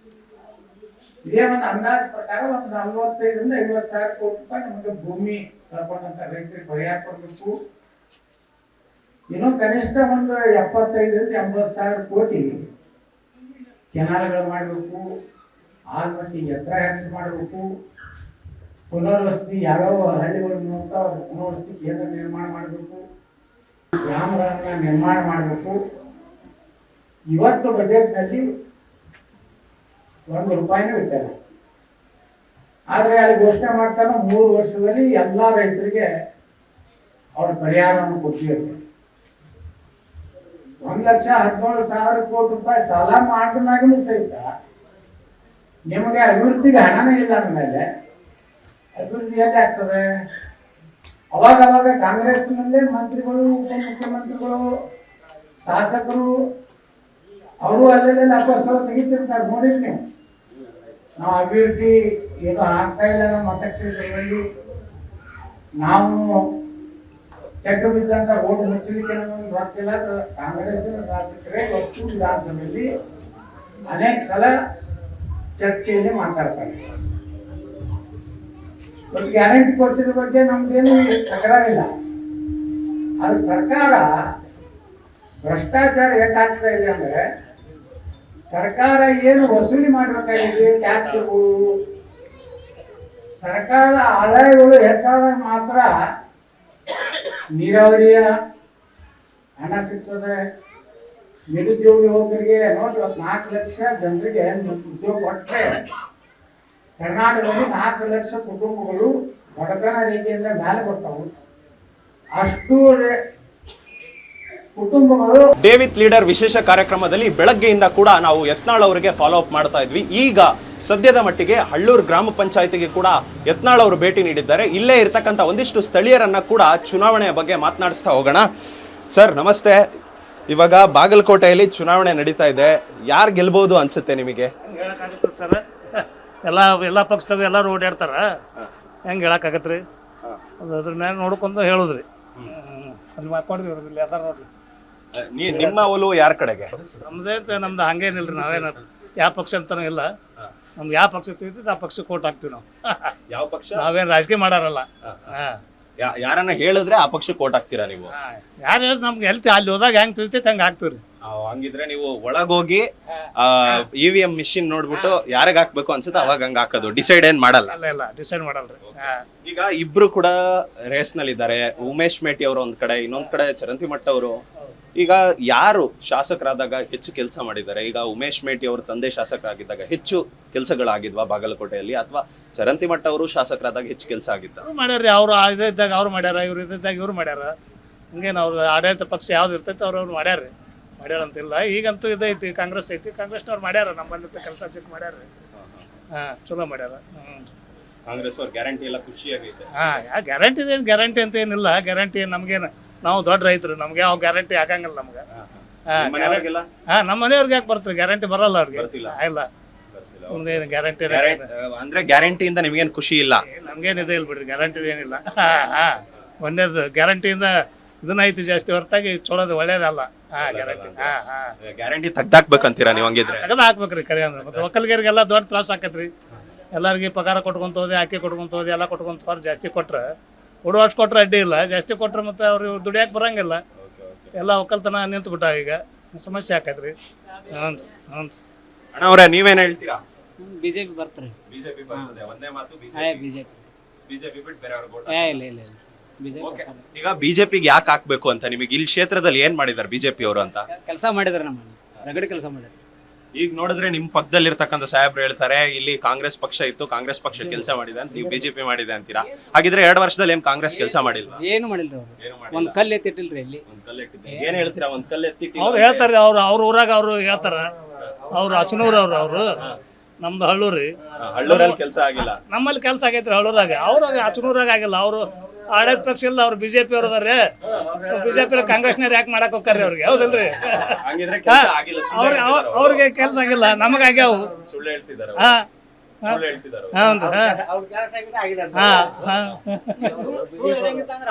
ಇದೇ ಒಂದು ಅಂದಾಜು ಪ್ರಕಾರ ಒಂದು 45,000 ರಿಂದ 50,000 ಕೋಟಿ ರೂಪಾಯಿ ನಮಗೆ ಭೂಮಿ ಕಳ್ಕೊಂಡಂತ ರೈತರಿಗೆ ಪರಿಹಾರ ಕೊಡಬೇಕು. ಇನ್ನು ಕನಿಷ್ಠ ಒಂದು 75,000 ರಿಂದ 80,000 ಕೋಟಿ ಕೆನಾಲ್ಗಳು ಮಾಡಬೇಕು, ಆಲ್ಮಟ್ಟಿ ಎತ್ತರ ಹೆಚ್ಚು ಮಾಡಬೇಕು, ಪುನರ್ವಸತಿ ಯಾವ್ಯಾವ ಹಳ್ಳಿಗಳು ಪುನರ್ವಸತಿ ಕೇಂದ್ರ ನಿರ್ಮಾಣ ಮಾಡಬೇಕು, ಗ್ರಾಮಗಳನ್ನ ನಿರ್ಮಾಣ ಮಾಡಬೇಕು. ಇವತ್ತು ಬಜೆಟ್ನಲ್ಲಿ 1 ರೂಪಾಯಿನೂ ಇದ್ದಾರೆ. ಆದ್ರೆ ಅಲ್ಲಿ ಘೋಷಣೆ ಮಾಡ್ತಾನೆ 3 ವರ್ಷದಲ್ಲಿ ಎಲ್ಲಾ ರೈತರಿಗೆ ಅವ್ರ ಪರಿಹಾರವನ್ನು ಕೊಟ್ಟಿರುತ್ತೆ. 1,17,000 ಕೋಟಿ ರೂಪಾಯಿ ಸಾಲ ಮಾಡಿದ್ರೂ ಸಹಿತ ನಿಮಗೆ ಅಭಿವೃದ್ಧಿಗೆ ಹಣನೇ ಇಲ್ಲ ಅಂದಮೇಲೆ ಅಭಿವೃದ್ಧಿ ಎಲ್ಲಿ ಆಗ್ತದೆ? ಅವಾಗ ಕಾಂಗ್ರೆಸ್ನಲ್ಲೇ ಮಂತ್ರಿಗಳು, ಉಪಮುಖ್ಯಮಂತ್ರಿಗಳು, ಶಾಸಕರು ಅವರು ಅಲ್ಲೆಲ್ಲ ಅಪಸ್ವರ ತೆಗಿತಿರ್ತಾರೆ. ನೋಡಿರಿ ನೀವು, ನಾವು ಅಭಿವೃದ್ಧಿ ಏನು ಆಗ್ತಾ ಇಲ್ಲ ನಮ್ಮ ಮತಕ್ಷೇತ್ರಗಳಲ್ಲಿ, ನಾವು ಚೆಕ್ ಬಿದ್ದಂತ ಓಟ್ ಮುಚ್ಚಲಿಕ್ಕೆ ನಮಗೆ ಗೊತ್ತಿಲ್ಲ. ಕಾಂಗ್ರೆಸ್ಸಿನ ಶಾಸಕರೇ ಇವತ್ತು ವಿಧಾನಸಭೆಯಲ್ಲಿ ಅನೇಕ ಸಲ ಚರ್ಚೆಯಲ್ಲಿ ಮಾತಾಡ್ತಾರೆ. ಇವತ್ತು ಗ್ಯಾರಂಟಿ ಕೊಟ್ಟಿದ ಬಗ್ಗೆ ನಮ್ದೇನು ತಕರಾರಿಲ್ಲ. ಆದ್ರೆ ಸರ್ಕಾರ ಭ್ರಷ್ಟಾಚಾರ ಎಷ್ಟಾಗ್ತಾ ಇದೆ ಅಂದ್ರೆ, ಸರ್ಕಾರ ಏನು ವಸೂಲಿ ಮಾಡಬೇಕಾಗಿದೆ ಟ್ಯಾಕ್ಸ್ಗಳು, ಸರ್ಕಾರದ ಆದಾಯಗಳು ಹೆಚ್ಚಾದಾಗ ಮಾತ್ರ ನೀರಾವರಿಯ ಹಣ ಸಿಗ್ತದೆ. ನಿರುದ್ಯೋಗಿ ಯುವಕರಿಗೆ ನೋಡಿ 4 ಲಕ್ಷ ಜನರಿಗೆ ಉದ್ಯೋಗ ಕೊಟ್ಟರೆ ಕರ್ನಾಟಕದಲ್ಲಿ 4 ಲಕ್ಷ ಕುಟುಂಬಗಳು ಬಡತನ ರೇಖೆಯಿಂದ ಮೇಲೆ ಬರ್ತಾವು. ಅಷ್ಟು ಕುಟುಂಬಗಳು
ಡೇ ವಿತ್ ಲೀಡರ್ ವಿಶೇಷ ಕಾರ್ಯಕ್ರಮದಲ್ಲಿ ಬೆಳಗ್ಗೆಯಿಂದ ಕೂಡ ನಾವು ಯತ್ನಾಳ್ ಅವರಿಗೆ ಫಾಲೋ ಅಪ್ ಮಾಡ್ತಾ ಇದ್ವಿ. ಈಗ ಸದ್ಯದ ಮಟ್ಟಿಗೆ ಹಳ್ಳೂರು ಗ್ರಾಮ ಪಂಚಾಯತಿಗೆ ಕೂಡ ಯತ್ನಾಳ್ ಅವರು ಭೇಟಿ ನೀಡಿದ್ದಾರೆ. ಇಲ್ಲೇ ಇರ್ತಕ್ಕಂಥ ಒಂದಿಷ್ಟು ಸ್ಥಳೀಯರನ್ನ ಕೂಡ ಚುನಾವಣೆಯ ಬಗ್ಗೆ ಮಾತನಾಡಿಸ್ತಾ ಹೋಗೋಣ. ಸರ್ ನಮಸ್ತೆ. ಇವಾಗ ಬಾಗಲಕೋಟೆಯಲ್ಲಿ ಚುನಾವಣೆ ನಡೀತಾ ಇದೆ, ಯಾರು ಗೆಲ್ಬಹುದು ಅನ್ಸುತ್ತೆ ನಿಮಗೆ?
ಹೇಳಕ್ಕಾಗತ್ತೆ ಸರ್, ಎಲ್ಲ ಪಕ್ಷದಾಗ ಎಲ್ಲರೂ ಓಡಾಡ್ತಾರ, ಹೆಂಗೆ ಹೇಳಕ್ಕಾಗತ್ರಿ? ಅದ್ರ ಮ್ಯಾಗ ನೋಡ್ಕೊಂಡು ಹೇಳುದ್ರಿ. ಅಲ್ಲಿ ಮಾಡ್ಕೊಂಡಿವ್ರಿ, ಇಲ್ಲಿ ಅದಾರ ನೋಡ್ರಿ.
ನಿಮ್ಮ ಒಲವು ಯಾರ ಕಡೆಗೆ?
ನಮ್ದು ಹಂಗೇನಿಲ್ರಿ, ನಾವೇನ ಯಾವ ಪಕ್ಷ ಅಂತಾನೂ ಇಲ್ಲ. ನಮ್ಗೆ ಯಾವ ಪಕ್ಷ ತಿಳಿತೈತೆ ಆ ಪಕ್ಷಕ್ಕೆ ಓಟ್ ಹಾಕ್ತಿವಿ ನಾವು.
ಯಾವ ಪಕ್ಷ?
ನಾವೇನು ರಾಜಕೀಯ ಮಾಡಾರಲ್ಲ.
ಯಾರನ್ನ ಹೇಳಿದ್ರೆ ಆ ಪಕ್ಷಕ್ಕೆ ಓಟ್ ಹಾಕ್ತೀರಾ ನೀವು?
ಯಾರು ಹೇಳಿ ನಮ್ಗೆ ಎಲ್ತಿ ಅಲ್ಲಿ ಹೋದಾಗ ಹೆಂಗ್ ತಿಳಿತೈತೆ ಹಂಗೆ ಹಾಕ್ತಿವ್ರಿ.
ಹಂಗಿದ್ರೆ ನೀವು ಒಳಗೋಗಿ EVM ಮಿಷಿನ್ ನೋಡ್ಬಿಟ್ಟು ಯಾರಿಗ ಹಾಕ್ಬೇಕು ಅನ್ಸುತ್ತೆ ಅವಾಗ ಹಂಗ ಹಾಕೋದು, ಡಿಸೈಡ್ ಏನ್ ಮಾಡಲ್ಲ?
ಇಲ್ಲ ಡಿಸೈಡ್ ಮಾಡಲ್ರಿ.
ಈಗ ಇಬ್ರು ಕೂಡ ರೇಸ್ ನಲ್ಲಿ ಇದ್ದಾರೆ. ಉಮೇಶ್ ಮೇಟಿ ಅವರು ಒಂದ್ ಕಡೆ, ಇನ್ನೊಂದ್ ಕಡೆ ಚರಂತಿಮಠ ಅವರು. ಈಗ ಯಾರು ಶಾಸಕರಾದಾಗ ಹೆಚ್ಚು ಕೆಲಸ ಮಾಡಿದ್ದಾರೆ? ಈಗ ಉಮೇಶ್ ಮೇಟಿ ಅವರು ತಂದೆ ಶಾಸಕರಾಗಿದ್ದಾಗ ಹೆಚ್ಚು ಕೆಲಸಗಳಾಗಿದ್ವಾ ಬಾಗಲಕೋಟೆಯಲ್ಲಿ, ಅಥವಾ ಚರಂತಿಮಠ ಅವರು ಶಾಸಕರಾದಾಗ ಹೆಚ್ಚು ಕೆಲಸ ಆಗಿದ್ದ?
ಮಾಡ್ಯಾರ್ರಿ, ಅವ್ರು ಇದ್ದಾಗ ಅವ್ರು ಮಾಡ್ಯಾರ, ಇವ್ರು ಇದ್ದಾಗ ಇವ್ರು ಮಾಡ್ಯಾರ. ಹಂಗೇನು ಅವ್ರು ಆಡಳಿತ ಪಕ್ಷ ಯಾವ್ದು ಇರ್ತೈತೆ ಅವ್ರು ಮಾಡ್ಯಾರ್ರಿ. ಮಾಡ್ಯಾರಂತಿಲ್ಲ. ಈಗಂತೂ ಇದೈತಿ, ಕಾಂಗ್ರೆಸ್ ಐತಿ, ಕಾಂಗ್ರೆಸ್ನವ್ರು ಮಾಡ್ಯಾರ, ನಮ್ಮಲ್ಲಿ ಕೆಲಸ ಚಿಕ್ಕ ಮಾಡ್ಯಾರ್ರಿ. ಚಲೋ ಮಾಡ್ಯಾರ.
ಕಾಂಗ್ರೆಸ್ ಅವ್ರ ಗ್ಯಾರಂಟಿ ಎಲ್ಲ ಖುಷಿಯಾಗೈತೆ.
ಗ್ಯಾರಂಟಿ ಏನು ಗ್ಯಾರಂಟಿ ಅಂತ ಏನಿಲ್ಲ. ಗ್ಯಾರಂಟಿ ನಮ್ಗೇನು, ನಾವು ದೊಡ್ಡ ರೈತರು, ನಮ್ಗೆ ಯಾವ ಗ್ಯಾರಂಟಿ ಆಗಂಗಿಲ್ಲ ನಮ್ಗೆ. ನಮ್ಮ ಮನೆಯವ್ರಿಗೆ ಯಾಕೆ ಬರ್ತಾರೆ? ಗ್ಯಾರಂಟಿ ಬರಲ್ಲ ಅವ್ರಿಗೆ. ಇಲ್ಲ, ಗ್ಯಾರಂಟಿ
ಅಂದ್ರೆ ಗ್ಯಾರಂಟಿಯಿಂದ ನಿಮ್ಗೇನು ಖುಷಿ ಇಲ್ಲ?
ನಮ್ಗೇನು ಇದೆ ಇಲ್ಲ ಬಿಡ್ರಿ, ಗ್ಯಾರಂಟಿದು ಏನಿಲ್ಲ. ಒಂದೇದು ಗ್ಯಾರಂಟಿಯಿಂದ ಇದನ್ನ ಐತಿ ಜಾಸ್ತಿ ಹೊರತಾಗಿ ಚಲೋದು ಒಳ್ಳೇದಲ್ಲ. ಗ್ಯಾರಂಟಿ
ಗ್ಯಾರಂಟಿ ತೆಗ್ದಾಕ್ಬೇಕಂತೀರಾ ನೀವು ಹಂಗಿದ್ರೆ?
ತೆಗೆದು ಹಾಕ್ಬೇಕ್ರಿ ಕರೆ ಅಂದ್ರೆ. ಮತ್ತೆ ಒಕ್ಕಲ್ಗರಿಗೆಲ್ಲ ದೊಡ್ಡ ತ್ರಾಸ ಆಕತ್ರಿ. ಎಲ್ಲರಿಗೆ ಪಗಾರ ಕೊಟ್ಕೊಂತ ಹೋದೆ, ಅಕ್ಕಿ ಕೊಟ್ಕೊಂತ ಹೋದೆ, ಎಲ್ಲ ಕೊಟ್ಕೊಂತ ಹೋದ್ರೆ ಜಾಸ್ತಿ ಕೊಟ್ರೆ ಕೊಡುವಷ್ಟು ಕೊಟ್ರೆ ಅಡ್ಡಿ ಇಲ್ಲ, ಜಾಸ್ತಿ ಕೊಟ್ರೆ ಮತ್ತೆ ಅವ್ರು ದುಡಿಯಾಕೆ ಬರಂಗಿಲ್ಲ. ಎಲ್ಲ ಒಕ್ಕಲ್ತನ ನಿಂತು ಬಿಟ್ಟ, ಈಗ ಸಮಸ್ಯೆ ಆಕತ್ರಿ. ಹ್ಞೂ ಹ್ಞೂ.
ಅಣ್ಣ ಅವರೇ ನೀವೇನ್ ಹೇಳ್ತೀರಾ?
ಬಿಜೆಪಿ ಬರ್ತಾರೆ.
ಬಿಜೆಪಿ ಬರ್ತದೆ, ಒಂದೇ ಮಾತು
ಬಿಜೆಪಿ
ಬಿಜೆಪಿ ಬಿಟ್ಟು ಬೇರೆ
ಇಲ್ಲ ಬಿಜೆಪಿ
ಈಗ ಬಿಜೆಪಿಗೆ ಯಾಕೆ ಹಾಕ್ಬೇಕು ಅಂತ ನಿಮಗೆ ಇಲ್ಲಿ ಕ್ಷೇತ್ರದಲ್ಲಿ ಏನ್ ಮಾಡಿದಾರೆ ಬಿಜೆಪಿ ಅವರು ಅಂತ?
ಕೆಲಸ ಮಾಡಿದಾರೆ, ನಮ್ಮ ರಗಡೆ ಕೆಲಸ ಮಾಡಿದ್ದಾರೆ.
ಈಗ ನೋಡಿದ್ರೆ ನಿಮ್ ಪಕ್ಕದಲ್ಲಿರ್ತಕ್ಕಂಥ ಸಾಹೇಬ್ರು ಹೇಳ್ತಾರೆ ಇಲ್ಲಿ ಕಾಂಗ್ರೆಸ್ ಪಕ್ಷ ಇತ್ತು, ಕಾಂಗ್ರೆಸ್ ಪಕ್ಷ ಕೆಲಸ ಮಾಡಿದೆ ಅಂತ, ನೀವು ಬಿಜೆಪಿ ಮಾಡಿದೆ ಅಂತೀರಾ. ಹಾಗಿದ್ರೆ 2 ವರ್ಷದಲ್ಲಿ ಏನ್ ಕಾಂಗ್ರೆಸ್ ಕೆಲಸ ಮಾಡಿಲ್ವಾ?
ಏನು ಮಾಡಿಲ್ರಿ ಅವ್ರು. ಒಂದ್ ಕಲ್ಲು ಎತ್ತಿಟ್ಟಿಲ್ರಿ ಇಲ್ಲಿ.
ಏನ್ ಹೇಳ್ತೀರಾ? ಒಂದ್ ಕಲ್ಲು ಎತ್ತಿಟ್ಟು
ಅವ್ರು ಹೇಳ್ತಾರೆ, ಅವ್ರ ಊರಾಗ ಅವ್ರು ಹೇಳ್ತಾರ. ಅವ್ರು ಅಚನೂರ್ ಅವ್ರು ನಮ್ದು ಹಳ್ಳೂರಿ.
ಹಳ್ಳೂರಲ್ಲಿ ಕೆಲಸ ಆಗಿಲ್ಲ.
ನಮ್ಮಲ್ಲಿ ಕೆಲಸ ಆಗೈತ್ರಿ ಹಳ್ಳೂರಾಗ. ಅವ್ರಾಗ ಅಚನೂರಾಗ ಆಗಿಲ್ಲ. ಅವರು ಆಡಳಿತ ಪಕ್ಷ ಇಲ್ಲ, ಅವ್ರು ಬಿಜೆಪಿ ಅವ್ರು ಅದಾರೆ. ಬಿಜೆಪಿ ಕಾಂಗ್ರೆಸ್ನವ್ರು ಯಾಕೆ ಮಾಡಕ್ ಹೋಗ್ತಾರ್ರಿ ಅವ್ರಿಗೆ? ಹೌದಲ್ರಿ? ಅವ್ರಿಗೆ ಕೆಲಸ ಆಗಿಲ್ಲ, ನಮಗಾಗ್ಯಾವು.
ಸುಳ್ಳು ಹೇಳ್ತಿದ್ದಾರೆ.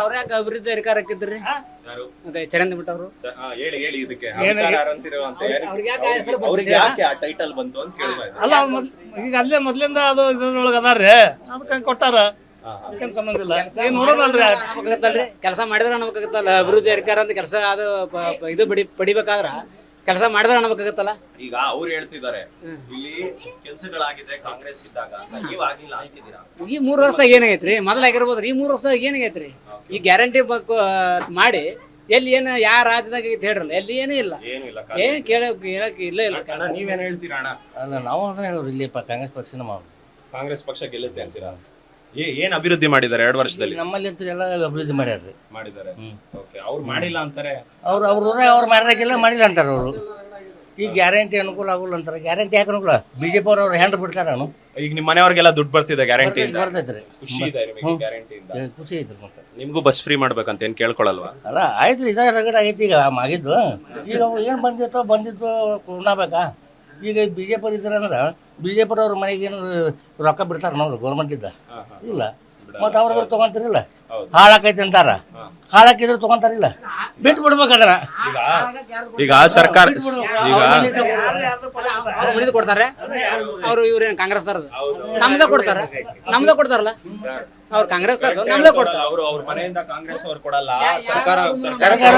ಅವ್ರ ಯಾಕೆ ಅಭಿವೃದ್ಧಿ ಅಧಿಕಾರ ಹಾಕಿದ್ರಿ? ಮತ್ತೆ ಚರಂದಿ ಬಿಟ್ಟ ಅವರು
ಹೇಳಿ ಇದಕ್ಕೆ ಟೈಟಲ್ ಬಂತು ಅಂತ ಕೇಳ್ತಾ ಇದ್ದಾರೆ.
ಅಲ್ಲ, ಈಗ ಅಲ್ಲೇ ಮೊದ್ಲಿಂದ ಅದು ಇದ್ರೊಳಗೆ ಅದಾರ್ರಿ, ಅದಕ್ಕೆ ಕೊಟ್ಟಾರ. ಅದಕ್ಕೇನು ಸಂಬಂಧ ಇಲ್ಲ. ಏನ್ ನೋಡೋದಲ್ರಿ,
ಕೆಲಸ ಮಾಡಿದ್ರೆ ನಮಗಾಗತ್ತಲ್ಲ. ಅಭಿವೃದ್ಧಿ ಅಧಿಕಾರ ಅಂತ ಕೆಲಸ ಅದು ಇದು ಪಡಿಬೇಕಾದ್ರ ಕೆಲಸ ಮಾಡಿದ್ರೆ ನಮಗಾಗತ್ತಲ್ಲ.
ಈಗ ಅವ್ರು ಹೇಳ್ತಿದ್ದಾರೆ ಇಲ್ಲಿ ಕೆಲಸಗಳಾಗಿದೆ ಕಾಂಗ್ರೆಸ್ ಇದ್ದಾಗ, ನೀವಾಗಿಲ್ಲ ಅಂತಿದ್ದೀರಾ.
ಈ 3 ವರ್ಷದಾಗ ಏನಾಗೈತ್ರಿ? ಮೊದಲಾಗಿರ್ಬೋದ್ರಿ. ಈ 3 ವರ್ಷದಾಗ ಏನಾಗೈತ್ರಿ? ಈ ಗ್ಯಾರಂಟಿ ಮಾಡಿ ಎಲ್ಲಿ ಏನು ಯಾವ ರಾಜ್ಯದಾಗ ಹೇಳ್ರಲ್ಲ, ಎಲ್ಲಿ ಏನೂ ಇಲ್ಲ. ಏನ್ ಕೇಳಕ್ ಇಲ್ಲ ಇಲ್ಲ.
ನೀವೇನ್ ಹೇಳ್ತೀರಾ ಅಣ್ಣ?
ಅಲ್ಲ, ನಾವು ಅದನ್ನ ಹೇಳೋರು ಇಲ್ಲಿ ಕಾಂಗ್ರೆಸ್ ಪಕ್ಷನ ಮಾಡೋದು.
ಕಾಂಗ್ರೆಸ್ ಪಕ್ಷ ಗೆಲ್ಲುತ್ತೆ ಅಂತೀರಾ? ಏನ್ ಅಭಿವೃದ್ಧಿ ಮಾಡಿದ್ದಾರೆ 2 ವರ್ಷದಲ್ಲಿ?
ನಮ್ಮಲ್ಲಿ ಅಂತೂ ಎಲ್ಲ ಅಭಿವೃದ್ಧಿ ಮಾಡಿದ್ದಾರೆ.
ಅವ್ರು ಮಾಡಿಲ್ಲ ಅಂತಾರೆ.
ಅವ್ರು ಮಾಡಿದಾಗೆಲ್ಲ ಮಾಡಿಲ್ಲ ಅಂತಾರೆ ಅವರು. ಈ ಗ್ಯಾರಂಟಿ ಅನುಕೂಲ ಆಗುಲ್ಲ ಅಂತಾರೆ. ಗ್ಯಾರಂಟಿ ಯಾಕೆ ಅನುಕೂಲ? ಬಿಜೆಪಿ ಅವ್ರು ಹ್ಯಾಂಡ್ ಬಿಡ್ತಾರ.
ಈಗ ನಿಮ್ಮ ಮನೆಯವ್ರಿಗೆಲ್ಲ ದುಡ್ಡು ಬರ್ತಿದೆ ಗ್ಯಾರಂಟಿ
ಬರ್ತೈತ್ರಿ.
ಖುಷಿ ಇದೆ ನಿಮಗೆ ಗ್ಯಾರಂಟಿಯಿಂದ?
ಖುಷಿ ಐತ್ರಿ. ಮತ್ತೆ
ನಿಮ್ಗೂ ಬಸ್ ಫ್ರೀ ಮಾಡ್ಬೇಕಂತ ಏನ್ ಕೇಳ್ಕೊಳಲ್ವಾ?
ಅಲ್ಲ, ಆಯ್ತು, ಇದಾಗ ರಗಡ ಆಗೈತಿ. ಈಗ ಆಗಿದ್ದು ಈಗ ಏನು ಬಂದಿತ್ತು ಉಣ್ಣಬೇಕಾ? ಈಗ ಬಿಜೆಪಿ ಅವ್ರು ಇದ್ದಾರೆ ಅಂದ್ರೆ ಬಿಜೆಪಿ ಅವ್ರ ಮನೆಗೆ ಏನು ರೊಕ್ಕ ಬಿಡ್ತಾರ ನೋಡ್ರಿ ಗೌರ್ಮೆಂಟ್ ಇದ್ದ? ಇಲ್ಲ. ಮತ್ತೆ ಅವ್ರದ್ರ ತಗೊಂತಾರಿಲ್ಲ. ಹಾಳಾಕೈತಿ ಅಂತಾರ. ಹಾಳಾಕಿದ್ರೆ ತಗೊಂತಾರಿಲ್ಲ, ಬಿಟ್ಟು ಬಿಡ್ಬೇಕಂದ್ರ.
ಈಗ ಸರ್ಕಾರ
ಮನಿದ ಕೊಡ್ತಾರೆ ಅವ್ರು. ಇವ್ರೇನು ಕಾಂಗ್ರೆಸ್ ನಮ್ದ ಕೊಡ್ತಾರಲ್ಲ ಅವ್ರು ಕಾಂಗ್ರೆಸ್ ನಮ್ದ ಕೊಡ್ತಾರ.
ಅವ್ರ ಮನೆಯಿಂದ ಕಾಂಗ್ರೆಸ್ ಅವ್ರು ಕೊಡಲ್ಲ,
ಸರ್ಕಾರ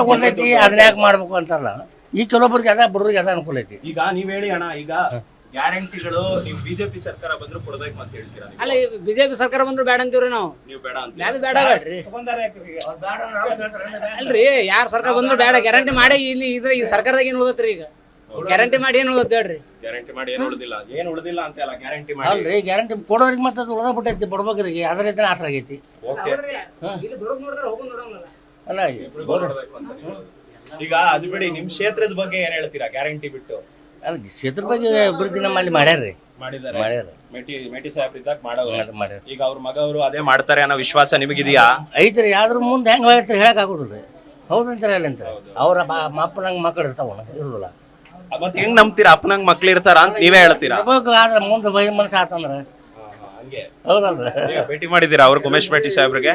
ಕೊಡ್ತೈತಿ. ಅದನ್ನ ಯಾಕೆ ಮಾಡ್ಬೇಕು ಅಂತಾರಲ್ಲ. ಈ ಕೆಲವೊಬ್ಬರಿಗೆ ಅದ, ಬಡವ್ರಿಗೆ ಅದ ಅನುಕೂಲ ಐತಿ.
ಈಗ ನೀವ್ ಹೇಳಿ ಅಣ್ಣ, ಈಗ ಗ್ಯಾರಂಟಿಗಳು ನೀವು ಬಿಜೆಪಿ ಸರ್ಕಾರ ಬಂದ್ರು ಕೊಡ್ಬೇಕು ಅಂತ ಹೇಳ್ತೀರಾ?
ಅಲ್ಲ, ಬಿಜೆಪಿ ಸರ್ಕಾರ ಬಂದ್ರು ಬೇಡ ಅಂತೀವ್ರಿ ನಾವು.
ನೀವು ಬೇಡ ಅಂತ?
ಬೇಡ ಬೇಡ್ರಿ ಅಲ್ರಿ. ಯಾರ ಸರ್ಕಾರ ಬಂದ್ರು ಬೇಡ. ಗ್ಯಾರಂಟಿ ಮಾಡಿ ಇಲ್ಲಿ ಈ ಸರ್ಕಾರದಾಗ ಏನ್ ಉಳಿದತ್ರಿ? ಈಗ ಗ್ಯಾರಂಟಿ ಮಾಡಿ ಏನ್ ಉಳಿದತ್ ಹೇಳ್ರಿ?
ಗ್ಯಾರಂಟಿ ಮಾಡಿ ಏನ್ ಉಳಿದಿಲ್ಲ ಅಂತ ಅಲ್ಲ, ಗ್ಯಾರಂಟಿ ಮಾಡಿ.
ಅಲ್ರಿ, ಗ್ಯಾರಂಟಿ ಕೊಡೋರಿಗೆ ಮತ್ತೆ ಅದು ಉಳ್ದ ಬಿಟ್ಟೈತಿ ಬಡಬಗ್ರಿಗೆ. ಅದರಿಂದ ಆತರ ಆಗೈತಿ. ಅಲ್ಲ,
ಈಗ ಅದು ಬಿಡಿ, ನಿಮ್ ಕ್ಷೇತ್ರದ ಬಗ್ಗೆ ಏನ್ ಹೇಳ್ತೀರಾ ಗ್ಯಾರಂಟಿ ಬಿಟ್ಟು?
ಅಲ್ಲ, ಕ್ಷೇತ್ರ ಬಗ್ಗೆ ಅಭಿವೃದ್ಧಿ ನಮ್ಮಲ್ಲಿ ಮಾಡ್ಯಾರ್ರಿ.
ಮಾಡಿದ್ದಾರೆ. ಮೇಟಿ ಸಾಹೇಬ್ ಇದ್ದಾಗ
ಮಾಡ್ಯಾರ.
ಈಗ ಅವ್ರ ಮಗವರು ಅದೇ ಮಾಡ್ತಾರೆ ಅನ್ನೋ ವಿಶ್ವಾಸ ನಿಮಗಿದೆಯಾ?
ಐತ್ರಿ. ಆದ್ರೂ ಮುಂದೆ ಹೆಂಗ್ ಹೋಗೈತ್ರಿ ಹೇಳಕ್ ಆಗುದಿಲ್ರಿ. ಹೌದಂತಾರೆ ಅಲ್ಲ ಅಂತಾರೆ. ಅವ್ರ ಅಪ್ಪನಂಗ್ ಮಕ್ಕಳು ಇರ್ತಾವಣ ಇರುದಿಲ್ಲ.
ಮತ್ತೆ ಹೆಂಗ್ ನಂಬ್ತೀರಾ ಅಪ್ಪನಂಗ್ ಮಕ್ಳು ಇರ್ತಾರ ಅಂತ ನೀವೇ ಹೇಳ್ತೀರಾ?
ಆದ್ರೆ ಮುಂದೆ ಬೈ ಮನಸ್ಸು ಆತಂದ್ರ ಹೌದಲ್ರಿ.
ಭೇಟಿ ಮಾಡಿದ್ದೀರಾ ಅವ್ರು ಉಮೇಶ್ ಮೇಟಿ ಸಾಹೇಬ್ರಿಗೆ?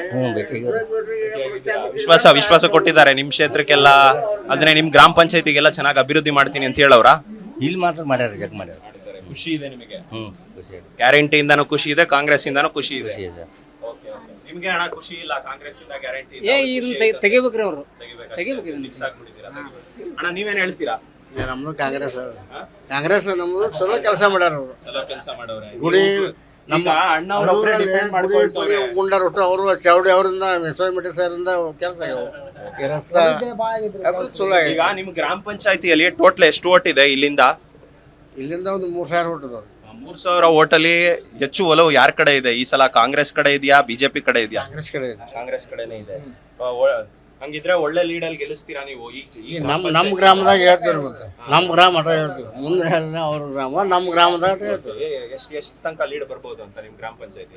ವಿಶ್ವಾಸ ಕೊಟ್ಟಿದ್ದಾರೆ ನಿಮ್ ಕ್ಷೇತ್ರಕ್ಕೆಲ್ಲ, ಅಂದ್ರೆ ನಿಮ್ ಗ್ರಾಮ ಪಂಚಾಯತಿಗೆಲ್ಲ ಚೆನ್ನಾಗಿ ಅಭಿವೃದ್ಧಿ ಮಾಡ್ತೀನಿ ಅಂತ ಹೇಳವ್ರ?
ಇಲ್ಲಿ ಮಾತ್ರ ಮಾಡ್ಯಾರ, ಜಗ್ ಮಾಡ್ಯಾರ.
ಖುಷಿ ಇದೆ ನಿಮಗೆ?
ಖುಷಿ ಇದೆ.
ಗ್ಯಾರಂಟಿಯಿಂದಾನು ಖುಷಿ ಇದೆ, ಕಾಂಗ್ರೆಸ್ ಇಂದಾನು ಖುಷಿ ಇದೆ. ನಿಮ್ಗೆ ಹಣ ಖುಷಿ ಇಲ್ಲ ಕಾಂಗ್ರೆಸ್ ಇಂದ ಗ್ಯಾರಂಟಿ?
ತೆಗಿಬೇಕ್ರಿ ಅವ್ರು.
ಅಣ್ಣ ನೀವೇನ್ ಹೇಳ್ತೀರಾ?
ನಮ್ದು ಕಾಂಗ್ರೆಸ್ ನಮ್ದು ಚಲೋ ಕೆಲಸ ಮಾಡ್ಯಾರ ಅವರು.
ಚಲೋ ಕೆಲಸ ಮಾಡವ್ರೆ.
ಗುಡಿ
ಗುಂಡಾರ
ಒಟ್ಟು ಅವರು ಚೌಡಿ ಅವರಿಂದ ಮೇಟಿ ಸರಿಂದ ಕೆಲಸ ರಸ್ತಾ ಚಲೋ ಆಗಿದೆ.
ಈಗ ನಿಮ್ ಗ್ರಾಮ ಪಂಚಾಯತಿಯಲ್ಲಿ ಟೋಟಲ್ ಎಷ್ಟು ಓಟ್ ಇದೆ ಇಲ್ಲಿಂದ?
ಇಲ್ಲಿಂದ ಒಂದು 3,000 ಓಟ್ ಇದಾವೆ.
3,000 ಓಟಲ್ಲಿ ಹೆಚ್ಚು ಒಲವು ಯಾರ ಕಡೆ ಇದೆ ಈ ಸಲ? ಕಾಂಗ್ರೆಸ್ ಕಡೆ ಇದೆಯಾ, ಬಿಜೆಪಿ ಕಡೆ ಇದೆಯಾ?
ಕಾಂಗ್ರೆಸ್ ಕಡೆ ಇದೆ.
ಕಾಂಗ್ರೆಸ್ ಕಡೆನೇ ಇದೆ. ಹಂಗಿದ್ರೆ ಒಳ್ಳೆ ಲೀಡ್ ಅಲ್ಲಿ ಗೆಲ್ಲಿಸ್ತೀರಾ ನೀವು?
ನಮ್ ಗ್ರಾಮದಾಗ ಹೇಳ್ತೀವಿ. ಮತ್ತೆ ನಮ್ ಗ್ರಾಮ ಅಟ ಹೇಳ್ತೀವಿ. ಮುಂದೆ ಅವ್ರ ಗ್ರಾಮ ನಮ್ ಗ್ರಾಮದಾಗ ಹೇಳ್ತೀವಿ.
ಎಷ್ಟು ತನಕ ಲೀಡ್ ಬರ್ಬೋದು ಅಂತ ನಿಮ್ ಗ್ರಾಮ ಪಂಚಾಯತಿ?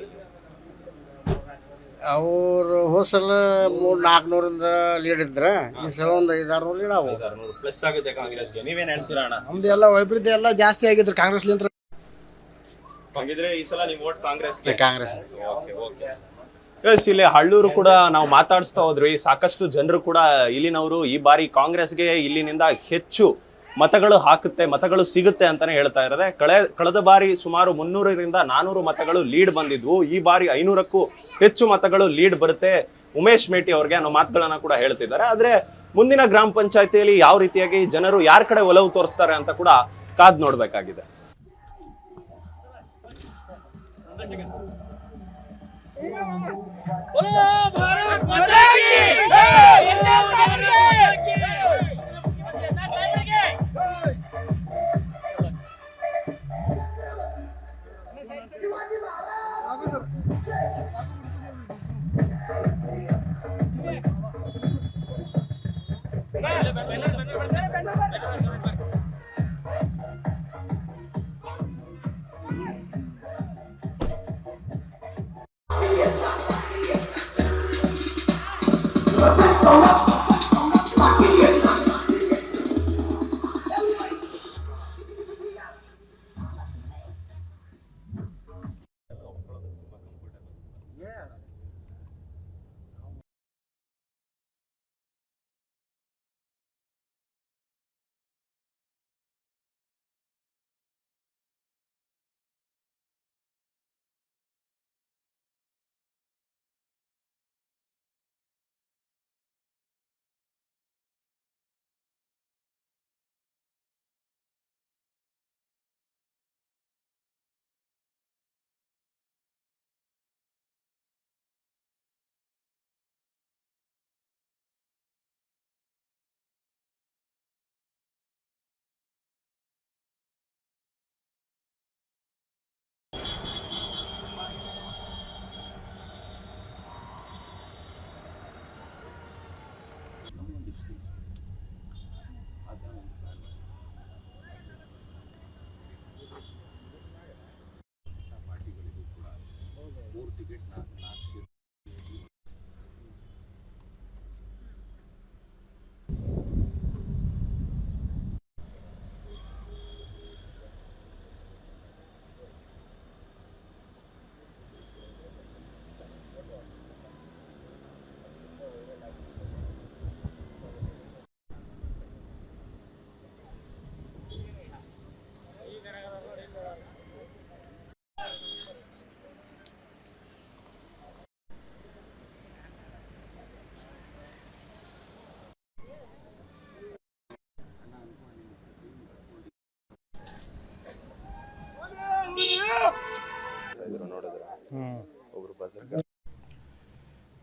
ಅವ್ರು ಹೋದ್ಸಲ 300-400 ಲೀಡ್ ಇದ್ರ ಈ ಸಲ ಒಂದು 500-600 ಲೀಡ್ ಆಗ್ಬೋದು.
ಪ್ಲಸ್ ಆಗುತ್ತೆ ಕಾಂಗ್ರೆಸ್ಗೆ. ನೀವೇನ್ ಹೇಳ್ತೀರಾ ಅಣ್ಣ?
ನಮ್ದು ಎಲ್ಲ ಅಭಿವೃದ್ಧಿ ಎಲ್ಲ ಜಾಸ್ತಿ ಆಗಿದ್ರು ಕಾಂಗ್ರೆಸ್.
ಹಂಗಿದ್ರೆ ಈ ಸಲ ನೀವು ವೋಟ್ ಕಾಂಗ್ರೆಸ್
ಕಾಂಗ್ರೆಸ್.
ಎಸ್, ಇಲ್ಲಿ ಹಳ್ಳೂರು ಕೂಡ ನಾವು ಮಾತಾಡಿಸ್ತಾ ಹೋದ್ವಿ. ಸಾಕಷ್ಟು ಜನರು ಕೂಡ ಇಲ್ಲಿನವರು ಈ ಬಾರಿ ಕಾಂಗ್ರೆಸ್ಗೆ ಇಲ್ಲಿನಿಂದ ಹೆಚ್ಚು ಮತಗಳು ಹಾಕುತ್ತೆ, ಮತಗಳು ಸಿಗುತ್ತೆ ಅಂತಾನೆ ಹೇಳ್ತಾ ಇದ್ದಾರೆ. ಕಳೆದ ಬಾರಿ ಸುಮಾರು 300ರಿಂದ 400 ಮತಗಳು ಲೀಡ್ ಬಂದಿದ್ವು. ಈ ಬಾರಿ 500ಕ್ಕೂ ಹೆಚ್ಚು ಮತಗಳು ಲೀಡ್ ಬರುತ್ತೆ ಉಮೇಶ್ ಮೇಟಿ ಅವ್ರಿಗೆ ಅನ್ನೋ ಮಾತುಗಳನ್ನ ಕೂಡ ಹೇಳ್ತಿದ್ದಾರೆ. ಆದ್ರೆ ಮುಂದಿನ ಗ್ರಾಮ ಪಂಚಾಯತಿಯಲ್ಲಿ ಯಾವ ರೀತಿಯಾಗಿ ಜನರು ಯಾರ ಕಡೆ ಒಲವು ತೋರಿಸ್ತಾರೆ ಅಂತ ಕೂಡ ಕಾದ್ ನೋಡ್ಬೇಕಾಗಿದೆ.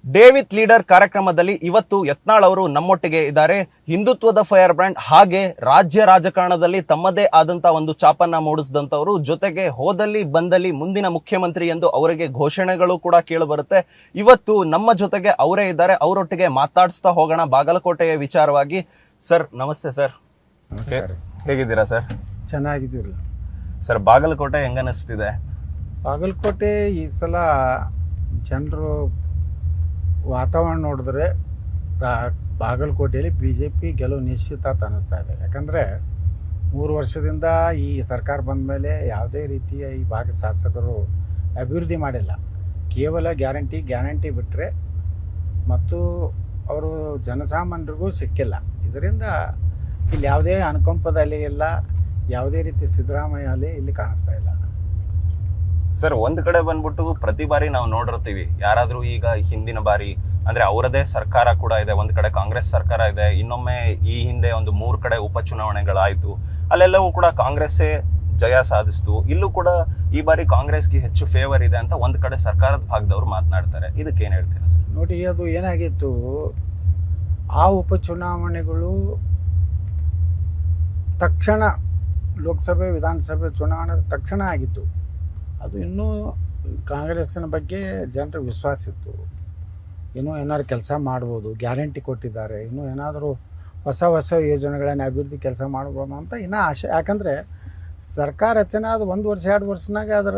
ಡೇ ವಿತ್ ಲೀಡರ್ ಕಾರ್ಯಕ್ರಮದಲ್ಲಿ ಇವತ್ತು ಯತ್ನಾಳ್ ಅವರು ನಮ್ಮೊಟ್ಟಿಗೆ ಇದ್ದಾರೆ. ಹಿಂದುತ್ವದ ಫೈರ್ ಬ್ರ್ಯಾಂಡ್ ಹಾಗೆ ರಾಜ್ಯ ರಾಜಕಾರಣದಲ್ಲಿ ತಮ್ಮದೇ ಆದಂತ ಒಂದು ಚಾಪನ್ನ ಮೂಡಿಸಿದಂತವರು, ಜೊತೆಗೆ ಹೋದಲ್ಲಿ ಬಂದಲ್ಲಿ ಮುಂದಿನ ಮುಖ್ಯಮಂತ್ರಿ ಎಂದು ಅವರಿಗೆ ಘೋಷಣೆಗಳು ಕೂಡ ಕೇಳಿ ಬರುತ್ತೆ. ಇವತ್ತು ನಮ್ಮ ಜೊತೆಗೆ ಅವರೇ ಇದ್ದಾರೆ, ಅವರೊಟ್ಟಿಗೆ ಮಾತಾಡಿಸ್ತಾ ಹೋಗೋಣ ಬಾಗಲಕೋಟೆಯ ವಿಚಾರವಾಗಿ. ಸರ್ ನಮಸ್ತೆ. ಸರ್ ಹೇಗಿದ್ದೀರಾ ಸರ್?
ಚೆನ್ನಾಗಿದ್ದೀವಿ
ಸರ್. ಬಾಗಲಕೋಟೆ ಹೆಂಗನಿಸ್ತಿದೆ?
ಬಾಗಲಕೋಟೆ ಈ ಸಲ ಜನರು ವಾತಾವರಣ ನೋಡಿದ್ರೆ ಬಾಗಲಕೋಟೆಯಲ್ಲಿ BJP ಗೆಲುವು ನಿಶ್ಚಿತ ಅಂತ ಅನ್ನಿಸ್ತಾ ಇದೆ. ಯಾಕಂದರೆ 3 ವರ್ಷದಿಂದ ಈ ಸರ್ಕಾರ ಬಂದ ಮೇಲೆ ಯಾವುದೇ ರೀತಿಯ ಈ ಭಾಗದ ಶಾಸಕರು ಅಭಿವೃದ್ಧಿ ಮಾಡಿಲ್ಲ. ಕೇವಲ ಗ್ಯಾರಂಟಿ ಬಿಟ್ಟರೆ ಮತ್ತು ಅವರು ಜನಸಾಮಾನ್ಯರಿಗೂ ಸಿಕ್ಕಿಲ್ಲ. ಇದರಿಂದ ಇಲ್ಲಿ ಯಾವುದೇ ಅನುಕಂಪದ ಅಲೆ ಇಲ್ಲ, ಯಾವುದೇ ರೀತಿ ಸಿದ್ದರಾಮಯ್ಯ ಅಲೆ ಇಲ್ಲಿ ಕಾಣಿಸ್ತಾ ಇಲ್ಲ.
ಸರ್, ಒಂದ್ ಕಡೆ ಬಂದ್ಬಿಟ್ಟು ಪ್ರತಿ ಬಾರಿ ನಾವು ನೋಡಿರ್ತೀವಿ, ಯಾರಾದ್ರೂ ಈಗ ಹಿಂದಿನ ಬಾರಿ ಅಂದ್ರೆ ಅವರದೇ ಸರ್ಕಾರ ಕೂಡ ಇದೆ, ಒಂದ್ ಕಡೆ ಕಾಂಗ್ರೆಸ್ ಸರ್ಕಾರ ಇದೆ, ಇನ್ನೊಮ್ಮೆ ಈ ಹಿಂದೆ ಒಂದು 3 ಕಡೆ ಉಪಚುನಾವಣೆಗಳಾಯ್ತು, ಅಲ್ಲೆಲ್ಲವೂ ಕೂಡ ಕಾಂಗ್ರೆಸ್ಸೇ ಜಯ ಸಾಧಿಸ್ತು. ಇಲ್ಲೂ ಕೂಡ ಈ ಬಾರಿ ಕಾಂಗ್ರೆಸ್ಗೆ ಹೆಚ್ಚು ಫೇವರ್ ಇದೆ ಅಂತ ಒಂದ್ ಕಡೆ ಸರ್ಕಾರದ ಭಾಗದವ್ರು ಮಾತನಾಡ್ತಾರೆ. ಇದಕ್ಕೆ ಏನ್ ಹೇಳ್ತೀರಾ ಸರ್?
ನೋಡಿ, ಅದು ಏನಾಗಿತ್ತು, ಆ ಉಪಚುನಾವಣೆಗಳು ತಕ್ಷಣ ಲೋಕಸಭೆ ವಿಧಾನಸಭೆ ಚುನಾವಣೆ ತಕ್ಷಣ ಆಗಿತ್ತು. ಅದು ಇನ್ನೂ ಕಾಂಗ್ರೆಸ್ಸಿನ ಬಗ್ಗೆ ಜನರ ವಿಶ್ವಾಸ ಇತ್ತು. ಇನ್ನೂ ಏನಾದ್ರು ಕೆಲಸ ಮಾಡ್ಬೋದು, ಗ್ಯಾರಂಟಿ ಕೊಟ್ಟಿದ್ದಾರೆ, ಇನ್ನೂ ಏನಾದರೂ ಹೊಸ ಯೋಜನೆಗಳನ್ನು ಅಭಿವೃದ್ಧಿ ಕೆಲಸ ಮಾಡ್ಬೋದು ಅಂತ ಇನ್ನೂ ಆಶೆ. ಯಾಕಂದರೆ ಸರ್ಕಾರ ರಚನೆ ಆದ 1 ವರ್ಷ 2 ವರ್ಷನಾಗ ಅದರ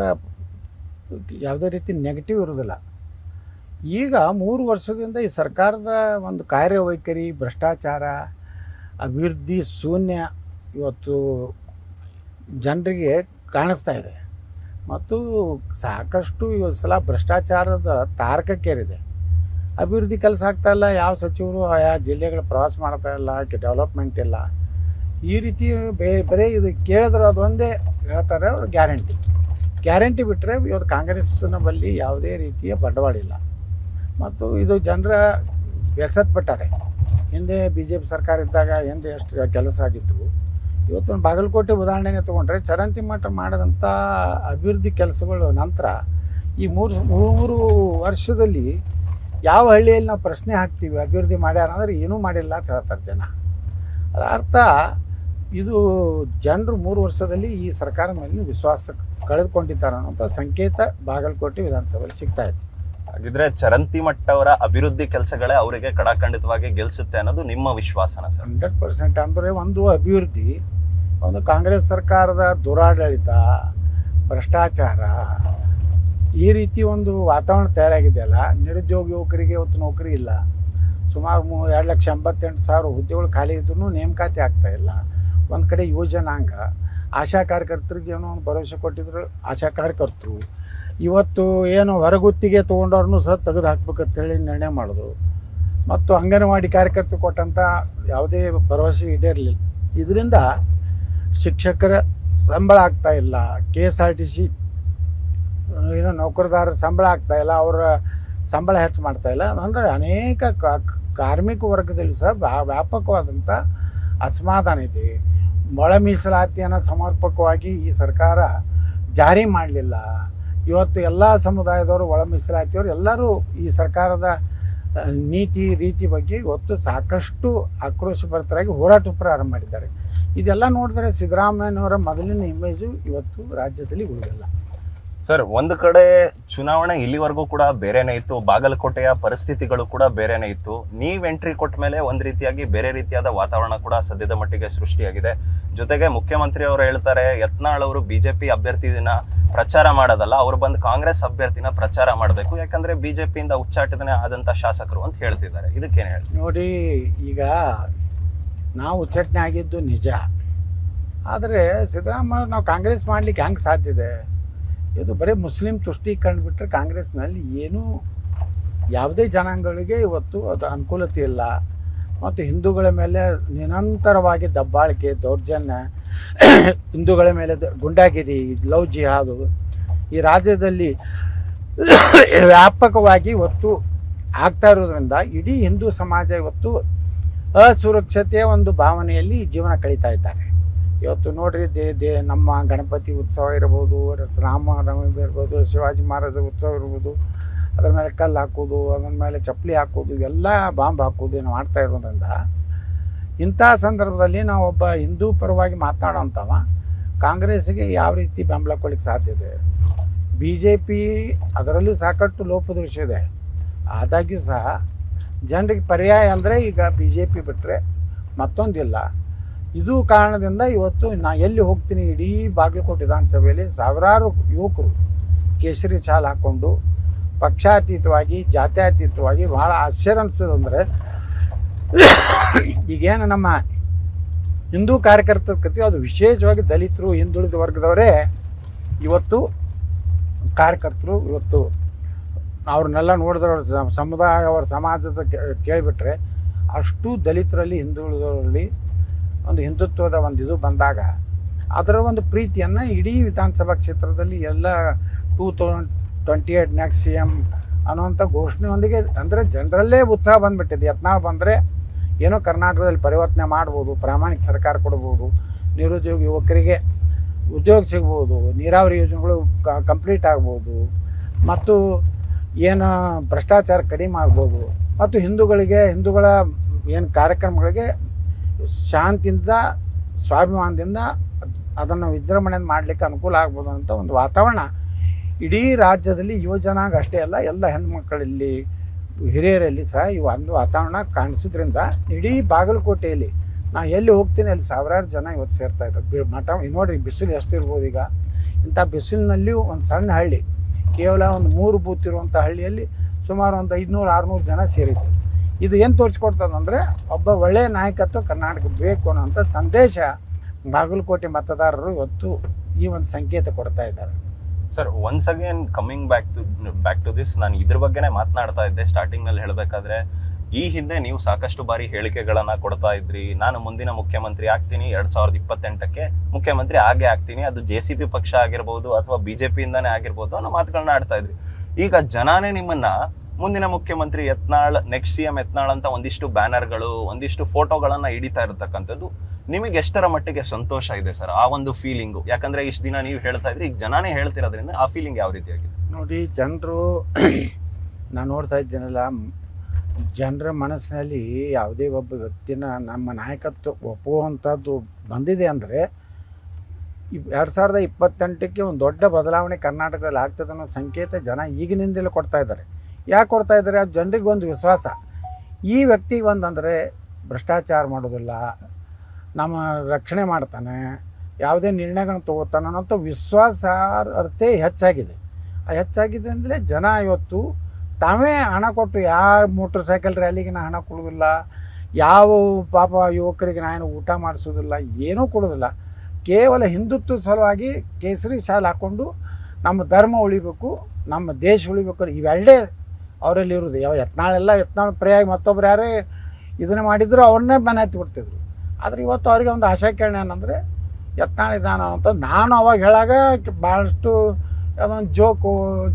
ಯಾವುದೇ ರೀತಿ ನೆಗೆಟಿವ್ ಇರೋದಿಲ್ಲ. ಈಗ 3 ವರ್ಷದಿಂದ ಈ ಸರ್ಕಾರದ ಒಂದು ಕಾರ್ಯವೈಖರಿ, ಭ್ರಷ್ಟಾಚಾರ, ಅಭಿವೃದ್ಧಿ ಶೂನ್ಯ ಇವತ್ತು ಜನರಿಗೆ ಕಾಣಿಸ್ತಾ ಇದೆ. ಮತ್ತು ಸಾಕಷ್ಟು ಈ ಸಲ ಭ್ರಷ್ಟಾಚಾರದ ತಾರಕಕ್ಕೇರಿದೆ. ಅಭಿವೃದ್ಧಿ ಕೆಲಸ ಆಗ್ತಾ ಇಲ್ಲ, ಯಾವ ಸಚಿವರು ಆಯಾ ಜಿಲ್ಲೆಗಳ ಪ್ರವಾಸ ಮಾಡ್ತಾ ಇಲ್ಲ, ಡೆವಲಪ್ಮೆಂಟ್ ಇಲ್ಲ. ಈ ರೀತಿ ಬರೀ ಇದು ಕೇಳಿದ್ರೆ ಅದೊಂದೇ ಹೇಳ್ತಾರೆ ಅವರು ಗ್ಯಾರಂಟಿ ಬಿಟ್ಟರೆ ಇವತ್ತು ಕಾಂಗ್ರೆಸ್ನ ಬಳಿ ಯಾವುದೇ ರೀತಿಯ ಬಂಡವಾಳ ಇಲ್ಲ. ಮತ್ತು ಇದು ಜನರ ಬೆಸತ್ಬಿಟ್ಟಾರೆ. ಹಿಂದೆ BJP ಸರ್ಕಾರ ಇದ್ದಾಗ ಹಿಂದೆ ಎಷ್ಟು ಕೆಲಸ ಆಗಿತ್ತು. ಇವತ್ತು ಬಾಗಲಕೋಟೆ ಉದಾಹರಣೆನೇ ತೊಗೊಂಡ್ರೆ ಚರಂತಿಮಠ ಮಾಡಿದಂಥ ಅಭಿವೃದ್ಧಿ ಕೆಲಸಗಳು ನಂತರ ಈ ಮೂರು ವರ್ಷದಲ್ಲಿ ಯಾವ ಹಳ್ಳಿಯಲ್ಲಿ ನಾವು ಪ್ರಶ್ನೆ ಹಾಕ್ತೀವಿ ಅಭಿವೃದ್ಧಿ ಮಾಡ್ಯಾರ ಅಂದರೆ ಏನೂ ಮಾಡಿಲ್ಲ ಅಂತ ಹೇಳ್ತಾರೆ ಜನ. ಅದರ ಅರ್ಥ ಇದು ಜನರು 3 ವರ್ಷದಲ್ಲಿ ಈ ಸರ್ಕಾರದ ಮೇಲೆ ವಿಶ್ವಾಸ ಕಳೆದುಕೊಂಡಿದ್ದಾರೆ ಅನ್ನೋಂಥ ಸಂಕೇತ ಬಾಗಲಕೋಟೆ ವಿಧಾನಸಭೆಯಲ್ಲಿ ಸಿಗ್ತಾ ಇದೆ.
ಹಾಗಿದ್ರೆ ಚರಂತಿಮಠ ಅವರ ಅಭಿವೃದ್ಧಿ ಕೆಲಸಗಳೇ ಅವರಿಗೆ ಕಡಾಖಂಡಿತವಾಗಿ ಗೆಲ್ಸುತ್ತೆ ಅನ್ನೋದು ನಿಮ್ಮ ವಿಶ್ವಾಸನ ಸರ್?
100% ಅಂದರೆ ಒಂದು ಅಭಿವೃದ್ಧಿ, ಒಂದು ಕಾಂಗ್ರೆಸ್ ಸರ್ಕಾರದ ದುರಾಡಳಿತ, ಭ್ರಷ್ಟಾಚಾರ, ಈ ರೀತಿ ಒಂದು ವಾತಾವರಣ ತಯಾರಾಗಿದೆಯಲ್ಲ. ನಿರುದ್ಯೋಗ ಯುವಕರಿಗೆ ಇವತ್ತು ನೌಕರಿ ಇಲ್ಲ. ಸುಮಾರು 2,88,000 ಹುದ್ದೆಗಳು ಖಾಲಿ ಇದ್ರೂ ನೇಮಕಾತಿ ಆಗ್ತಾ ಇಲ್ಲ. ಒಂದು ಕಡೆ ಯುವಜನಾಂಗ ಆಶಾ ಕಾರ್ಯಕರ್ತರಿಗೆ ಏನೋ ಒಂದು ಭರವಸೆ ಕೊಟ್ಟಿದ್ರು ಆಶಾ ಕಾರ್ಯಕರ್ತರು, ಇವತ್ತು ಏನು ಹೊರಗುತ್ತಿಗೆ ತೊಗೊಂಡವ್ರನ್ನೂ ಸಹ ತೆಗೆದು ಹಾಕ್ಬೇಕಂತೇಳಿ ನಿರ್ಣಯ ಮಾಡಿದ್ರು. ಮತ್ತು ಅಂಗನವಾಡಿ ಕಾರ್ಯಕರ್ತರು ಕೊಟ್ಟಂಥ ಯಾವುದೇ ಭರವಸೆ ಈಡೇರಲಿಲ್ಲ. ಇದರಿಂದ ಶಿಕ್ಷಕರ ಸಂಬಳ ಆಗ್ತಾ ಇಲ್ಲ, KSRTC ಏನೋ ನೌಕರದಾರರ ಸಂಬಳ ಆಗ್ತಾ ಇಲ್ಲ, ಅವರ ಸಂಬಳ ಹೆಚ್ಚು ಮಾಡ್ತಾ ಇಲ್ಲ. ಅಂದರೆ ಅನೇಕ ಕಾರ್ಮಿಕ ವರ್ಗದಲ್ಲಿ ಸಹ ವ್ಯಾಪಕವಾದಂಥ ಅಸಮಾಧಾನ ಇದೆ. ಒಳ ಮೀಸಲಾತಿಯನ್ನು ಸಮರ್ಪಕವಾಗಿ ಈ ಸರ್ಕಾರ ಜಾರಿ ಮಾಡಲಿಲ್ಲ. ಇವತ್ತು ಎಲ್ಲ ಸಮುದಾಯದವರು, ಒಳ ಮೀಸಲಾತಿಯವರು ಎಲ್ಲರೂ ಈ ಸರ್ಕಾರದ ನೀತಿ ರೀತಿ ಬಗ್ಗೆ ಇವತ್ತು ಸಾಕಷ್ಟು ಆಕ್ರೋಶಭರಿತರಾಗಿ ಹೋರಾಟ ಪ್ರಾರಂಭ ಮಾಡಿದ್ದಾರೆ. ಇದೆಲ್ಲ ನೋಡಿದ್ರೆ ಸಿದ್ದರಾಮಯ್ಯನವರ ಮೊದಲಿನ ಇಮೇಜು ಇವತ್ತು ರಾಜ್ಯದಲ್ಲಿ ಉಳಿದಿಲ್ಲ.
ಸರ್, ಒಂದು ಕಡೆ ಚುನಾವಣೆ ಇಲ್ಲಿವರೆಗೂ ಕೂಡ ಬೇರೆನೇ ಇತ್ತು, ಬಾಗಲಕೋಟೆಯ ಪರಿಸ್ಥಿತಿಗಳು ಕೂಡ ಬೇರೆನೇ ಇತ್ತು. ನೀವ್ ಎಂಟ್ರಿ ಕೊಟ್ಟ ಮೇಲೆ ಒಂದ್ ರೀತಿಯಾಗಿ ಬೇರೆ ರೀತಿಯಾದ ವಾತಾವರಣ ಕೂಡ ಸದ್ಯದ ಮಟ್ಟಿಗೆ ಸೃಷ್ಟಿಯಾಗಿದೆ. ಜೊತೆಗೆ ಮುಖ್ಯಮಂತ್ರಿ ಅವರು ಹೇಳ್ತಾರೆ, ಯತ್ನಾಳ್ ಅವರು BJP ಅಭ್ಯರ್ಥಿನ ಪ್ರಚಾರ ಮಾಡೋದಲ್ಲ, ಅವ್ರು ಬಂದು ಕಾಂಗ್ರೆಸ್ ಅಭ್ಯರ್ಥಿನ ಪ್ರಚಾರ ಮಾಡಬೇಕು, ಯಾಕಂದ್ರೆ BJPಯಿಂದ ಉಚ್ಚಾಟನೆ ಆದಂತ ಶಾಸಕರು ಅಂತ ಹೇಳ್ತಿದ್ದಾರೆ. ಇದಕ್ಕೇನು ಹೇಳಿ?
ನೋಡಿ, ಈಗ ನಾವು ಉಚ್ಚಾಟನೆ ಆಗಿದ್ದು ನಿಜ, ಆದರೆ ಸಿದ್ದರಾಮಯ್ಯ ನಾವು ಕಾಂಗ್ರೆಸ್ ಮಾಡ್ಲಿಕ್ಕೆ ಹೆಂಗೆ ಸಾಧ್ಯ ಇದೆ? ಇದು ಬರೀ ಮುಸ್ಲಿಂ ತುಷ್ಟೀಕರಣ ಬಿಟ್ಟರೆ ಕಾಂಗ್ರೆಸ್ನಲ್ಲಿ ಏನೂ ಯಾವುದೇ ಜನಾಂಗಗಳಿಗೆ ಇವತ್ತು ಅದು ಅನುಕೂಲತೆ ಇಲ್ಲ. ಮತ್ತು ಹಿಂದೂಗಳ ಮೇಲೆ ನಿರಂತರವಾಗಿ ದಬ್ಬಾಳಿಕೆ, ದೌರ್ಜನ್ಯ, ಹಿಂದೂಗಳ ಮೇಲೆ ಗುಂಡಾಗಿರಿ, ಲವ್ ಜಿಹಾದು ಈ ರಾಜ್ಯದಲ್ಲಿ ವ್ಯಾಪಕವಾಗಿ ಇವತ್ತು ಆಗ್ತಾ ಇರೋದ್ರಿಂದ ಇಡೀ ಹಿಂದೂ ಸಮಾಜ ಇವತ್ತು ಅಸುರಕ್ಷತೆಯ ಒಂದು ಭಾವನೆಯಲ್ಲಿ ಜೀವನ ಕಳೀತಾ ಇದ್ದಾರೆ. ಇವತ್ತು ನೋಡ್ರಿ, ನಮ್ಮ ಗಣಪತಿ ಉತ್ಸವ ಇರ್ಬೋದು, ರಾಮನವಮಿ ಇರ್ಬೋದು, ಶಿವಾಜಿ ಮಹಾರಾಜ ಉತ್ಸವ ಇರ್ಬೋದು, ಅದ್ರ ಮೇಲೆ ಕಲ್ಲು ಹಾಕೋದು, ಅದ್ರ ಮೇಲೆ ಚಪ್ಪಲಿ ಹಾಕೋದು, ಎಲ್ಲ ಬಾಂಬ್ ಹಾಕೋದು ಏನು ಮಾಡ್ತಾ ಇರೋದ್ರಿಂದ ಇಂಥ ಸಂದರ್ಭದಲ್ಲಿ ನಾವು ಒಬ್ಬ ಹಿಂದೂ ಪರವಾಗಿ ಮಾತನಾಡೋಂಥವ ಕಾಂಗ್ರೆಸ್ಸಿಗೆ ಯಾವ ರೀತಿ ಬೆಂಬಲ ಕೊಡ್ಲಿಕ್ಕೆ ಸಾಧ್ಯ ಇದೆ? BJP ಅದರಲ್ಲೂ ಸಾಕಷ್ಟು ಲೋಪದೋಷ ಇದೆ. ಆದಾಗ್ಯೂ ಸಹ ಜನರಿಗೆ ಪರ್ಯಾಯ ಅಂದರೆ ಈಗ BJP ಬಿಟ್ಟರೆ ಮತ್ತೊಂದಿಲ್ಲ. ಇದು ಕಾರಣದಿಂದ ಇವತ್ತು ನಾ ಎಲ್ಲಿ ಹೋಗ್ತೀನಿ, ಇಡೀ ಬಾಗಲಕೋಟೆ ವಿಧಾನಸಭೆಯಲ್ಲಿ ಸಾವಿರಾರು ಯುವಕರು ಕೇಸರಿ ಶಾಲ್ ಹಾಕ್ಕೊಂಡು ಪಕ್ಷಾತೀತವಾಗಿ, ಜಾತ್ಯತೀತವಾಗಿ, ಭಾಳ ಆಶ್ಚರ್ಯ ಅನಿಸೋದು ಅಂದರೆ ಈಗೇನು ನಮ್ಮ ಹಿಂದೂ ಕಾರ್ಯಕರ್ತರ ಕಥೆ, ಅದು ವಿಶೇಷವಾಗಿ ದಲಿತರು, ಹಿಂದುಳಿದ ವರ್ಗದವರೇ ಇವತ್ತು ಕಾರ್ಯಕರ್ತರು. ಇವತ್ತು ಅವ್ರನ್ನೆಲ್ಲ ನೋಡಿದ್ರೆ ಅವ್ರ ಸಮುದಾಯ, ಅವರ ಸಮಾಜದ ಕೇಳಿಬಿಟ್ರೆ ಅಷ್ಟು ದಲಿತರಲ್ಲಿ, ಹಿಂದುಳಿದವರಲ್ಲಿ ಒಂದು ಹಿಂದುತ್ವದ ಒಂದು ಇದು ಬಂದಾಗ ಅದರ ಒಂದು ಪ್ರೀತಿಯನ್ನು ಇಡೀ ವಿಧಾನಸಭಾ ಕ್ಷೇತ್ರದಲ್ಲಿ ಎಲ್ಲ 2028 ನೆಕ್ಸ್ಟ್ CM ಅನ್ನುವಂಥ ಘೋಷಣೆಯೊಂದಿಗೆ ಅಂದರೆ ಜನರಲ್ಲೇ ಉತ್ಸಾಹ ಬಂದುಬಿಟ್ಟಿದೆ. ಯತ್ನಾಳ್ ಬಂದರೆ ಏನೋ ಕರ್ನಾಟಕದಲ್ಲಿ ಪರಿವರ್ತನೆ ಮಾಡ್ಬೋದು, ಪ್ರಾಮಾಣಿಕ ಸರ್ಕಾರ ಕೊಡ್ಬೋದು, ನಿರುದ್ಯೋಗ ಯುವಕರಿಗೆ ಉದ್ಯೋಗ ಸಿಗ್ಬೋದು, ನೀರಾವರಿ ಯೋಜನೆಗಳು ಕಂಪ್ಲೀಟ್ ಆಗ್ಬೋದು, ಮತ್ತು ಏನು ಭ್ರಷ್ಟಾಚಾರ ಕಡಿಮೆ ಆಗ್ಬೋದು, ಮತ್ತು ಹಿಂದೂಗಳ ಏನು ಕಾರ್ಯಕ್ರಮಗಳಿಗೆ ಶಾಂತಿಯಿಂದ, ಸ್ವಾಭಿಮಾನದಿಂದ ಅದನ್ನು ವಿಜೃಂಭಣೆ ಮಾಡಲಿಕ್ಕೆ ಅನುಕೂಲ ಆಗ್ಬೋದು ಅಂತ ಒಂದು ವಾತಾವರಣ ಇಡೀ ರಾಜ್ಯದಲ್ಲಿ ಯುವಜನಾಂಗ ಅಷ್ಟೇ ಅಲ್ಲ, ಎಲ್ಲ ಹೆಣ್ಮಕ್ಕಳಲ್ಲಿ, ಹಿರಿಯರಲ್ಲಿ ಸಹ ಈ ಒಂದು ವಾತಾವರಣ ಕಾಣಿಸೋದ್ರಿಂದ ಇಡೀ ಬಾಗಲಕೋಟೆಯಲ್ಲಿ ನಾನು ಎಲ್ಲಿ ಹೋಗ್ತೀನಿ ಅಲ್ಲಿ ಸಾವಿರಾರು ಜನ ಇವತ್ತು ಸೇರ್ತಾ ಇದ್ದಾರೆ. ಮಠ ನೋಡಿರಿ, ಬಿಸಿಲು ಎಷ್ಟಿರ್ಬೋದು. ಈಗ ಇಂಥ ಬಿಸಿಲಿನಲ್ಲಿಯೂ ಒಂದು ಸಣ್ಣ ಹಳ್ಳಿ, ಕೇವಲ ಒಂದು 3 ಬೂತ್ ಇರುವಂಥ ಹಳ್ಳಿಯಲ್ಲಿ ಸುಮಾರು ಒಂದು 500-600 ಜನ ಸೇರಿದ್ರು. ಇದು ಏನು ತೋರಿಸ್ಕೊಡ್ತದಂದರೆ ಒಬ್ಬ ಒಳ್ಳೆಯ ನಾಯಕತ್ವ ಕರ್ನಾಟಕ ಬೇಕು ಅನ್ನೋಂಥ ಸಂದೇಶ ಬಾಗಲಕೋಟೆ ಮತದಾರರು ಇವತ್ತು ಈ ಒಂದು ಸಂಕೇತ ಕೊಡ್ತಾ ಇದ್ದಾರೆ.
Sir once again coming back to this, ನಾನು ಇದ್ರ ಬಗ್ಗೆನೇ ಮಾತನಾಡ್ತಾ ಇದ್ದೆ ಸ್ಟಾರ್ಟಿಂಗ್ ನಲ್ಲಿ ಹೇಳಬೇಕಾದ್ರೆ. ಈ ಹಿಂದೆ ನೀವು ಸಾಕಷ್ಟು ಬಾರಿ ಹೇಳಿಕೆಗಳನ್ನ ಕೊಡ್ತಾ ಇದ್ರಿ, ನಾನು ಮುಂದಿನ ಮುಖ್ಯಮಂತ್ರಿ ಆಗ್ತೀನಿ, 2028ಕ್ಕೆ ಮುಖ್ಯಮಂತ್ರಿ ಆಗೇ ಆಗ್ತೀನಿ, ಅದು JCP ಪಕ್ಷ ಆಗಿರ್ಬೋದು ಅಥವಾ BJP ಇಂದಾನೇ ಆಗಿರ್ಬೋದು ಅನ್ನೋ ಮಾತುಗಳನ್ನ ಆಡ್ತಾ ಇದ್ರಿ. ಈಗ ಜನಾನೇ ನಿಮ್ಮನ್ನ ಮುಂದಿನ ಮುಖ್ಯಮಂತ್ರಿ ಯತ್ನಾಳ್, ನೆಕ್ಸ್ಟ್ CM ಯತ್ನಾಳ್ ಅಂತ ಒಂದಿಷ್ಟು ಬ್ಯಾನರ್ಗಳು, ಒಂದಿಷ್ಟು ಫೋಟೋಗಳನ್ನ ಹಿಡಿತಾ ಇರತಕ್ಕಂಥದ್ದು ನಿಮಗೆ ಎಷ್ಟರ ಮಟ್ಟಿಗೆ ಸಂತೋಷ ಇದೆ ಸರ್ ಆ ಒಂದು ಫೀಲಿಂಗು? ಯಾಕಂದ್ರೆ ಇಷ್ಟು ದಿನ ನೀವು ಹೇಳ್ತಾ ಇದ್ರಿ, ಈಗ ಜನಾನೇ ಹೇಳ್ತಿರೋದ್ರಿಂದ ಆ ಫೀಲಿಂಗ್ ಯಾವ ರೀತಿಯಾಗಿದೆ?
ನೋಡಿ, ಜನರು ನಾನು ನೋಡ್ತಾ ಇದ್ದೇನಲ್ಲ, ಜನರ ಮನಸ್ಸಿನಲ್ಲಿ ಯಾವುದೇ ಒಬ್ಬ ವ್ಯಕ್ತಿನ ನಮ್ಮ ನಾಯಕತ್ವ ಒಪ್ಪುವಂಥದ್ದು ಬಂದಿದೆ ಅಂದರೆ 2028ಕ್ಕೆ ಒಂದು ದೊಡ್ಡ ಬದಲಾವಣೆ ಕರ್ನಾಟಕದಲ್ಲಿ ಆಗ್ತದೆ ಅನ್ನೋ ಸಂಕೇತ ಜನ ಈಗಿನಿಂದಲೇ ಕೊಡ್ತಾ ಇದ್ದಾರೆ. ಯಾಕೆ ಕೊಡ್ತಾ ಇದ್ದಾರೆ? ಅದು ಜನರಿಗೆ ಒಂದು ವಿಶ್ವಾಸ. ಈ ವ್ಯಕ್ತಿಗೆ ಒಂದಂದರೆ ಭ್ರಷ್ಟಾಚಾರ ಮಾಡೋದಿಲ್ಲ, ನಮ್ಮ ರಕ್ಷಣೆ ಮಾಡ್ತಾನೆ, ಯಾವುದೇ ನಿರ್ಣಯಗಳನ್ನು ತಗೋತಾನೆ ಅನ್ನೋಂಥ ವಿಶ್ವಾಸಾರ್ಹತೆ ಹೆಚ್ಚಾಗಿದೆ. ಹೆಚ್ಚಾಗಿದೆ ಅಂದರೆ ಜನ ಇವತ್ತು ತಾವೇ ಹಣ ಕೊಟ್ಟು, ಯಾರ ಮೋಟ್ರ್ ಸೈಕಲ್ ರ್ಯಾಲಿಗೆ ನಾ ಹಣ ಕೊಡೋದಿಲ್ಲ, ಯಾವ ಪಾಪ ಯುವಕರಿಗೆ ನಾನು ಊಟ ಮಾಡಿಸೋದಿಲ್ಲ, ಏನೂ ಕೊಡೋದಿಲ್ಲ. ಕೇವಲ ಹಿಂದುತ್ವ ಸಲುವಾಗಿ ಕೇಸರಿ ಶಾಲೆ ಹಾಕ್ಕೊಂಡು ನಮ್ಮ ಧರ್ಮ ಉಳಿಬೇಕು, ನಮ್ಮ ದೇಶ ಉಳಿಬೇಕು, ಇವೆರಡೇ ಅವರಲ್ಲಿ ಇರೋದು. ಯಾವ ಯತ್ನಾಳ್ ಪ್ರಿಯಾಗಿ ಮತ್ತೊಬ್ರು ಯಾರೇ ಇದನ್ನು ಮಾಡಿದ್ರು ಅವ್ರನ್ನೇ ಬೆನ್ನ ಹತ್ತಿ ಬಿಡ್ತಿದ್ರು. ಆದರೆ ಇವತ್ತು ಅವರಿಗೆ ಒಂದು ಆಶಾಕಿರಣ ಏನಂದರೆ ಯತ್ನಾಳ್ ಇದಾನ ಅಂತ. ನಾನು ಅವಾಗ ಹೇಳಾಗ ಭಾಳಷ್ಟು ಅದೊಂದು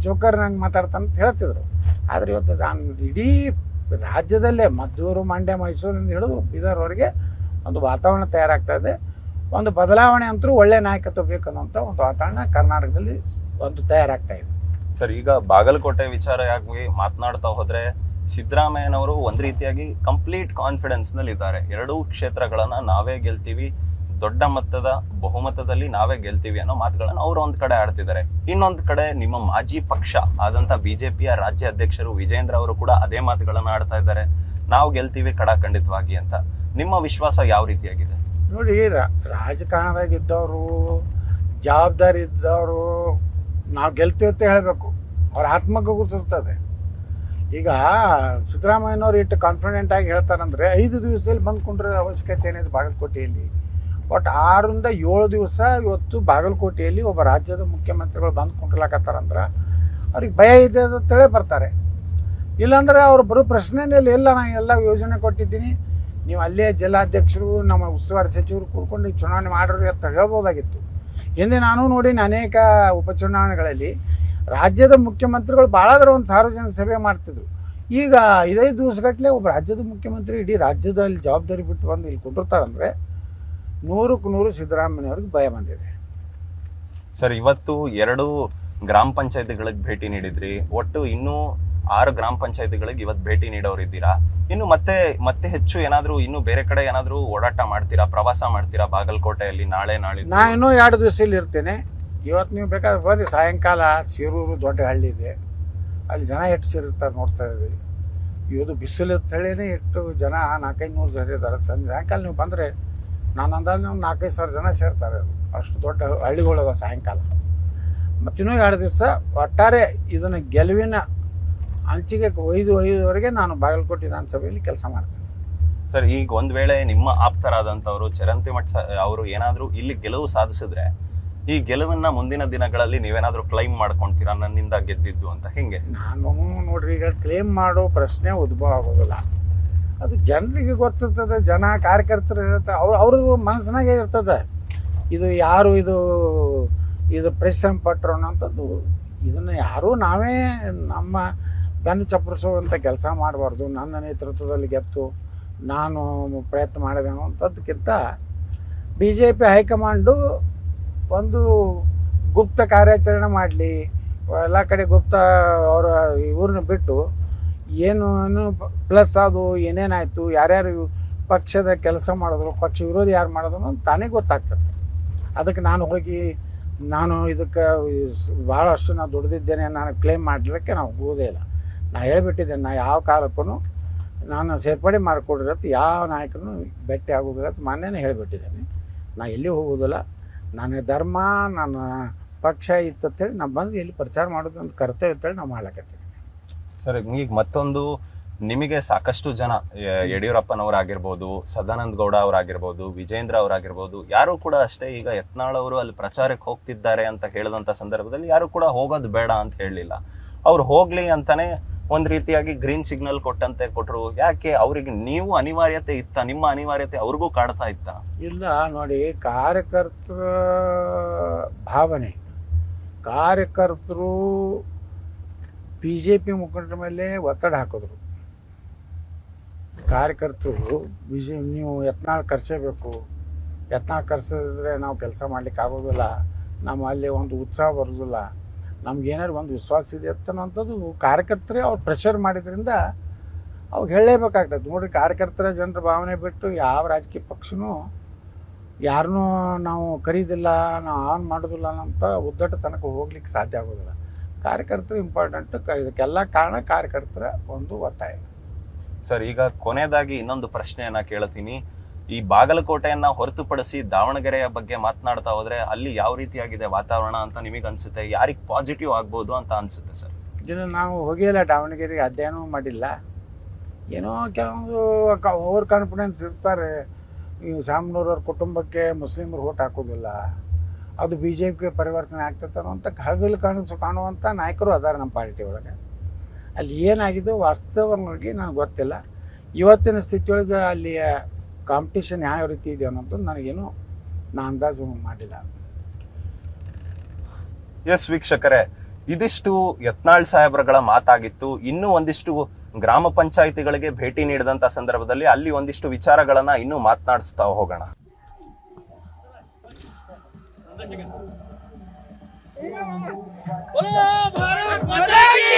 ಜೋಕರ್ ನಂಗೆ ಮಾತಾಡ್ತಾನೆ ಅಂತ ಹೇಳ್ತಿದ್ರು. ಆದರೆ ಇವತ್ತು ನಾನು ಇಡೀ ರಾಜ್ಯದಲ್ಲೇ ಮದ್ದೂರು, ಮಂಡ್ಯ, ಮೈಸೂರಿಂದ ಹಿಡಿದು ಬೀದರ್ವರೆಗೆ ಒಂದು ವಾತಾವರಣ ತಯಾರಾಗ್ತಾ ಇದೆ. ಒಂದು ಬದಲಾವಣೆ ಅಂತೂ ಒಳ್ಳೆ ನಾಯಕತ್ವ ಬೇಕನ್ನುವಂಥ ಒಂದು ವಾತಾವರಣ ಕರ್ನಾಟಕದಲ್ಲಿ ಒಂದು ತಯಾರಾಗ್ತಾ ಇದೆ.
ಸರ್, ಈಗ ಬಾಗಲಕೋಟೆ ವಿಚಾರವಾಗಿ ಮಾತನಾಡ್ತಾ ಹೋದ್ರೆ ಸಿದ್ದರಾಮಯ್ಯನವರು ಒಂದ್ ರೀತಿಯಾಗಿ ಕಂಪ್ಲೀಟ್ ಕಾನ್ಫಿಡೆನ್ಸ್ ನಲ್ಲಿ ಇದ್ದಾರೆ. 2 ಕ್ಷೇತ್ರಗಳನ್ನ ನಾವೇ ಗೆಲ್ತೀವಿ, ದೊಡ್ಡ ಮಟ್ಟದ ಬಹುಮತದಲ್ಲಿ ನಾವೇ ಗೆಲ್ತೀವಿ ಅನ್ನೋ ಮಾತುಗಳನ್ನ ಅವರು ಒಂದ್ ಕಡೆ ಆಡ್ತಿದ್ದಾರೆ. ಇನ್ನೊಂದ್ ಕಡೆ ನಿಮ್ಮ ಮಾಜಿ ಪಕ್ಷ ಆದಂತ BJPಯ ರಾಜ್ಯ ಅಧ್ಯಕ್ಷರು ವಿಜೇಂದ್ರ ಅವರು ಕೂಡ ಅದೇ ಮಾತುಗಳನ್ನ ಆಡ್ತಾ ಇದ್ದಾರೆ, ನಾವು ಗೆಲ್ತೀವಿ ಖಂಡಿತವಾಗಿ ಅಂತ. ನಿಮ್ಮ ವಿಶ್ವಾಸ ಯಾವ ರೀತಿಯಾಗಿದೆ?
ನೋಡಿ, ರಾಜಕಾರಣದಾಗಿದ್ದವರು, ಜವಾಬ್ದಾರಿ ಇದ್ದವರು ನಾವು ಗೆಲ್ತೀವಿ ಅಂತ ಹೇಳಬೇಕು. ಅವ್ರ ಆತ್ಮಕ್ಕೆ ಗೊತ್ತಿರ್ತದೆ. ಈಗ ಸಿದ್ದರಾಮಯ್ಯನವ್ರು ಇಟ್ಟು ಕಾನ್ಫಿಡೆಂಟ್ ಆಗಿ ಹೇಳ್ತಾರಂದರೆ 5 ದಿವಸದಲ್ಲಿ ಬಂದ್ಕೊಂಡ್ರೆ ಅವಶ್ಯಕತೆ ಏನಿದೆ ಬಾಗಲಕೋಟೆಯಲ್ಲಿ? ಒಟ್ಟು 6ರಿಂದ 7 ದಿವಸ ಇವತ್ತು ಬಾಗಲಕೋಟೆಯಲ್ಲಿ ಒಬ್ಬ ರಾಜ್ಯದ ಮುಖ್ಯಮಂತ್ರಿಗಳು ಬಂದ್ಕೊಂಡಿರ್ಲಾಕತ್ತಾರಂದ್ರೆ ಅವ್ರಿಗೆ ಭಯ ಇದೆ ಅಂತೇಳಿ ಬರ್ತಾರೆ. ಇಲ್ಲಾಂದರೆ ಅವ್ರು ಬರೋ ಪ್ರಶ್ನೆನೇ ಇಲ್ಲ. ನಾನು ಎಲ್ಲ ಯೋಜನೆ ಕೊಟ್ಟಿದ್ದೀನಿ, ನೀವು ಅಲ್ಲೇ ಜಿಲ್ಲಾಧ್ಯಕ್ಷರು, ನಮ್ಮ ಉಸ್ತುವಾರಿ ಸಚಿವರು ಕೂಡ್ಕೊಂಡು ಚುನಾವಣೆ ಮಾಡ್ರಿ ಅಂತ ಹೇಳ್ಬೋದಾಗಿತ್ತು. ಹಿಂದೆ ನಾನು ನೋಡಿನ ಅನೇಕ ಉಪಚುನಾವಣೆಗಳಲ್ಲಿ ರಾಜ್ಯದ ಮುಖ್ಯಮಂತ್ರಿಗಳು ಭಾಳಾದ್ರೆ ಒಂದು ಸಾರ್ವಜನಿಕ ಸಭೆ ಮಾಡ್ತಿದ್ರು. ಈಗ 5 ದಿವಸಗಟ್ಟಲೆ ಒಬ್ಬ ರಾಜ್ಯದ ಮುಖ್ಯಮಂತ್ರಿ ಇಡೀ ರಾಜ್ಯದಲ್ಲಿ ಜವಾಬ್ದಾರಿ ಬಿಟ್ಟು ಬಂದು ಇಲ್ಲಿ ಕೊಟ್ಟಿರ್ತಾರಂದರೆ 100ಕ್ಕೆ 100 ಸಿದ್ದರಾಮಯ್ಯವ್ರಿಗೆ ಭಯ ಬಂದಿದೆ.
ಸರ್, ಇವತ್ತು 2 ಗ್ರಾಮ ಪಂಚಾಯತಿಗಳಿಗೆ ಭೇಟಿ ನೀಡಿದ್ರಿ, ಒಟ್ಟು ಇನ್ನೂ 6 ಗ್ರಾಮ ಪಂಚಾಯತಿಗಳಿಗೆ ಇವತ್ತು ಭೇಟಿ ನೀಡೋರಿದ್ದೀರಾ. ಇನ್ನು ಮತ್ತೆ ಹೆಚ್ಚು ಏನಾದರೂ ಇನ್ನು ಬೇರೆ ಕಡೆ ಏನಾದರೂ ಓಡಾಟ ಮಾಡ್ತೀರಾ, ಪ್ರವಾಸ ಮಾಡ್ತೀರಾ ಬಾಗಲಕೋಟೆಯಲ್ಲಿ ನಾಳೆ ನಾಳಿದ್ದು?
ನಾ ಇನ್ನೂ 2 ದಿವಸ ಇಲ್ಲಿ ಇರ್ತೇನೆ. ಇವತ್ತು ನೀವು ಬೇಕಾದ್ರೆ ಬರ್ರಿ, ಸಾಯಂಕಾಲ ಶಿರೂರು ದೊಡ್ಡ ಹಳ್ಳಿ ಇದೆ, ಅಲ್ಲಿ ಜನ ಎಷ್ಟು ಸೇರಿರ್ತಾರೆ ನೋಡ್ತಾ ಇದ್ರಿ. ಇವತ್ತು ಬಿಸಿಲು ತಳಿನೇ ಎಷ್ಟು ಜನ 400-500 ಜನ ಇದ್ದಾರೆ. ಸಾಯಂಕಾಲ ನೀವು ಬಂದರೆ ನಾನು ಅಂದಾಜು 4-5 ಸಾವಿರ ಜನ ಸೇರ್ತಾರೆ. ಅಷ್ಟು ದೊಡ್ಡ ಹಳ್ಳಿಗಳವ ಸಾಯಂಕಾಲ. ಮತ್ತು ಇನ್ನೂ 2 ದಿವಸ ಒಟ್ಟಾರೆ ಇದನ್ನು ಗೆಲುವಿನ ಅಂಚಿಗೆ 5-5ವರೆಗೆ ನಾನು ಬಾಗಲಕೋಟೆ ವಿಧಾನಸಭೆಯಲ್ಲಿ ಕೆಲಸ ಮಾಡ್ತೇನೆ.
ಸರ್, ಈಗ ಒಂದ್ ವೇಳೆ ನಿಮ್ಮ ಆಪ್ತರಾದಂಥವ್ರು ಚರಂತಿಮಠ ಅವರು ಏನಾದರೂ ಇಲ್ಲಿ ಗೆಲುವು ಸಾಧಿಸಿದ್ರೆ, ಈ ಗೆಲುವನ್ನ ಮುಂದಿನ ದಿನಗಳಲ್ಲಿ ನೀವೇನಾದ್ರೂ ಕ್ಲೈಮ್ ಮಾಡ್ಕೊಂತೀರಾ, ನನ್ನಿಂದ ಗೆದ್ದಿದ್ದು ಅಂತ? ಹಿಂಗೆ
ನಾನು ನೋಡ್ರಿ, ಈಗ ಕ್ಲೇಮ್ ಮಾಡೋ ಪ್ರಶ್ನೆ ಉದ್ಭವ ಆಗೋದಿಲ್ಲ. ಅದು ಜನರಿಗೆ ಗೊತ್ತಿರ್ತದೆ, ಜನ ಕಾರ್ಯಕರ್ತರು ಇರ್ತಾರೆ, ಅವ್ರ ಮನಸ್ಸಿನಾಗೆ ಇರ್ತದೆ. ಇದು ಯಾರು ಇದು ಪರಿಶ್ರಮ ಪಟ್ಟರು ಅನ್ನೋಂಥದ್ದು. ಇದನ್ನು ಯಾರೂ ನಾವೇ ನಮ್ಮ ಬೆನ್ನು ಚಪ್ಪರಿಸುವಂಥ ಕೆಲಸ ಮಾಡಬಾರ್ದು. ನನ್ನ ನೇತೃತ್ವದಲ್ಲಿ ಗೆದ್ದು ನಾನು ಪ್ರಯತ್ನ ಮಾಡಿದೆ ಅನ್ನೋಂಥದ್ದಕ್ಕಿಂತ BJP ಹೈಕಮಾಂಡು ಒಂದು ಗುಪ್ತ ಕಾರ್ಯಾಚರಣೆ ಮಾಡಲಿ, ಎಲ್ಲ ಕಡೆ ಗುಪ್ತ ಇವ್ರನ್ನ ಬಿಟ್ಟು ಏನು ಪ್ಲಸ್ ಅದು ಏನೇನಾಯಿತು, ಯಾರ್ಯಾರು ಪಕ್ಷದ ಕೆಲಸ ಮಾಡಿದ್ರು, ಪಕ್ಷ ವಿರೋಧಿ ಯಾರು ಮಾಡಿದ್ರು ಅಂತ ತಾನೇ ಗೊತ್ತಾಗ್ತದೆ. ಅದಕ್ಕೆ ನಾನು ಇದಕ್ಕೆ ಭಾಳಷ್ಟು ನಾನು ದುಡಿದಿದ್ದೇನೆ, ನಾನು ಕ್ಲೇಮ್ ಮಾಡಲಿಕ್ಕೆ ನಾವು ಹೋಗೋದೇ ಇಲ್ಲ. ನಾನು ಹೇಳಿಬಿಟ್ಟಿದ್ದೇನೆ, ನಾ ಯಾವ ಕಾಲಕ್ಕೂ ನಾನು ಸೇರ್ಪಡೆ ಮಾಡಿಕೊಡಿರತ್ತೆ ಯಾವ ನಾಯಕನೂ ಭೇಟಿ ಆಗೋದಿಲ್ಲ ಅಂತ ಮೊನ್ನೆನೇ ಹೇಳಿಬಿಟ್ಟಿದ್ದೇನೆ. ನಾನು ಎಲ್ಲಿ ಹೋಗೋದಿಲ್ಲ. ನನ್ನ ಧರ್ಮ, ನನ್ನ ಪಕ್ಷ ಇತ್ತಂತೇಳಿ ನಾನು ಬಂದು ಇಲ್ಲಿ ಪ್ರಚಾರ ಮಾಡೋದು ಒಂದು ಕರ್ತವ್ಯ ಅಂತೇಳಿ ನಾವು ಮಾಡ್ಲಕತ್ತೀನಿ.
ಸರ್, ಈಗ ಮತ್ತೊಂದು ನಿಮಗೆ ಸಾಕಷ್ಟು ಜನ ಯಡಿಯೂರಪ್ಪನವರಾಗಿರ್ಬೋದು, ಸದಾನಂದ ಗೌಡ ಅವರಾಗಿರ್ಬೋದು, ವಿಜೇಂದ್ರ ಅವರಾಗಿರ್ಬೋದು, ಯಾರು ಕೂಡ ಅಷ್ಟೇ ಈಗ ಯತ್ನಾಳ್ ಅವರು ಅಲ್ಲಿ ಪ್ರಚಾರಕ್ಕೆ ಹೋಗ್ತಿದ್ದಾರೆ ಅಂತ ಹೇಳಿದಂತ ಸಂದರ್ಭದಲ್ಲಿ ಯಾರು ಕೂಡ ಹೋಗೋದು ಬೇಡ ಅಂತ ಹೇಳಲಿಲ್ಲ. ಅವ್ರು ಹೋಗ್ಲಿ ಅಂತಾನೆ ಒಂದ್ ರೀತಿಯಾಗಿ ಗ್ರೀನ್ ಸಿಗ್ನಲ್ ಕೊಟ್ಟಂತೆ ಕೊಟ್ರು. ಯಾಕೆ ಅವರಿಗೆ ನೀವು ಅನಿವಾರ್ಯತೆ ಇತ್ತ? ನಿಮ್ಮ ಅನಿವಾರ್ಯತೆ ಅವ್ರಿಗೂ ಕಾಡ್ತಾ ಇತ್ತ?
ಇಲ್ಲ ನೋಡಿ, ಕಾರ್ಯಕರ್ತರ ಭಾವನೆ, ಕಾರ್ಯಕರ್ತರು BJP ಮುಖಂಡರ ಮೇಲೆ ಒತ್ತಡ ಹಾಕಿದ್ರು. ಕಾರ್ಯಕರ್ತರು ನೀವು ಯತ್ನಾಳ್ ಕರ್ಸೇಬೇಕು, ಯತ್ನಾಳ್ ಕರ್ಸಿದ್ರೆ ನಾವು ಕೆಲಸ ಮಾಡ್ಲಿಕ್ಕೆ ಆಗೋದಿಲ್ಲ, ನಮ್ಮಲ್ಲಿ ಒಂದು ಉತ್ಸಾಹ ಬರೋದಿಲ್ಲ, ನಮ್ಗೇನಾದ್ರು ಒಂದು ವಿಶ್ವಾಸ ಇದೆ ಅನ್ನೋಂಥದ್ದು ಕಾರ್ಯಕರ್ತರೇ ಅವ್ರು ಪ್ರೆಷರ್ ಮಾಡಿದ್ರಿಂದ ಅವಾಗ ಹೇಳಲೇಬೇಕಾಗ್ತದೆ. ನೋಡಿರಿ, ಕಾರ್ಯಕರ್ತರ ಜನರ ಭಾವನೆ ಬಿಟ್ಟು ಯಾವ ರಾಜಕೀಯ ಪಕ್ಷನೂ ಯಾರನ್ನೂ ನಾವು ಕರೀದಿಲ್ಲ, ನಾವು ಆನ್ ಮಾಡೋದಿಲ್ಲ ಅಂತ ಉದ್ದಟ ತನಕ ಹೋಗ್ಲಿಕ್ಕೆ ಸಾಧ್ಯ ಆಗೋದಿಲ್ಲ. ಕಾರ್ಯಕರ್ತರು ಇಂಪಾರ್ಟೆಂಟ್. ಇದಕ್ಕೆಲ್ಲ ಕಾರಣ ಕಾರ್ಯಕರ್ತರ ಒಂದು ಒತ್ತಾಯ.
ಸರ್, ಈಗ ಕೊನೆಯದಾಗಿ ಇನ್ನೊಂದು ಪ್ರಶ್ನೆಯನ್ನ ಕೇಳ್ತೀನಿ. ಈ ಬಾಗಲಕೋಟೆಯನ್ನ ಹೊರತುಪಡಿಸಿ ದಾವಣಗೆರೆಯ ಬಗ್ಗೆ ಮಾತನಾಡ್ತಾ ಹೋದ್ರೆ ಅಲ್ಲಿ ಯಾವ ರೀತಿಯಾಗಿದೆ ವಾತಾವರಣ ಅಂತ ನಿಮಗೆ ಅನ್ಸುತ್ತೆ? ಯಾರಿಗೆ ಪಾಸಿಟಿವ್ ಆಗ್ಬೋದು ಅಂತ ಅನ್ಸುತ್ತೆ ಸರ್?
ಇನ್ನು ನಾವು ಹೋಗಿಲ್ಲ ದಾವಣಗೆರೆಗೆ, ಅಧ್ಯಯನವೂ ಮಾಡಿಲ್ಲ. ಏನೋ ಕೆಲವೊಂದು ಓವರ್ ಕಾನ್ಫಿಡೆನ್ಸ್ ಇರ್ತಾರೆ. ಈ ಶಾಮನೂರವ್ರ ಕುಟುಂಬಕ್ಕೆ ಮುಸ್ಲಿಮರು ಓಟ್ ಹಾಕೋದಿಲ್ಲ, ಅದು BJPಗೆ ಪರಿವರ್ತನೆ ಆಗ್ತೈತೆ ಅನ್ನೋಂಥ ಹಗಲು ಕಾಣುವಂಥ ನಾಯಕರು ಅದಾರ ನಮ್ಮ ಪಾರ್ಟಿ ಒಳಗೆ. ಅಲ್ಲಿ ಏನಾಗಿದ್ದು ವಾಸ್ತವವಾಗಿ ನನಗೆ ಗೊತ್ತಿಲ್ಲ. ಇವತ್ತಿನ ಸ್ಥಿತಿಯೊಳಗೆ ಅಲ್ಲಿಯ ಕಾಂಪಿಟೇಷನ್ ಯಾವ ರೀತಿ ಇದೆ ಅನ್ನೋದು ನನಗೇನು ಅಂದಾಜು ಮಾಡಿಲ್ಲ.
ಎಸ್ ವೀಕ್ಷಕರೇ, ಇದಿಷ್ಟು ಯತ್ನಾಳ್ ಸಾಹೇಬ್ರಗಳ ಮಾತಾಗಿತ್ತು. ಇನ್ನೂ ಒಂದಿಷ್ಟು ಗ್ರಾಮ ಪಂಚಾಯಿತಿಗಳಿಗೆ ಭೇಟಿ ನೀಡಿದಂತ ಸಂದರ್ಭದಲ್ಲಿ ಅಲ್ಲಿ ಒಂದಿಷ್ಟು ವಿಚಾರಗಳನ್ನ ಇನ್ನೂ ಮಾತನಾಡಿಸ್ತಾ ಹೋಗೋಣ.
भारत माता की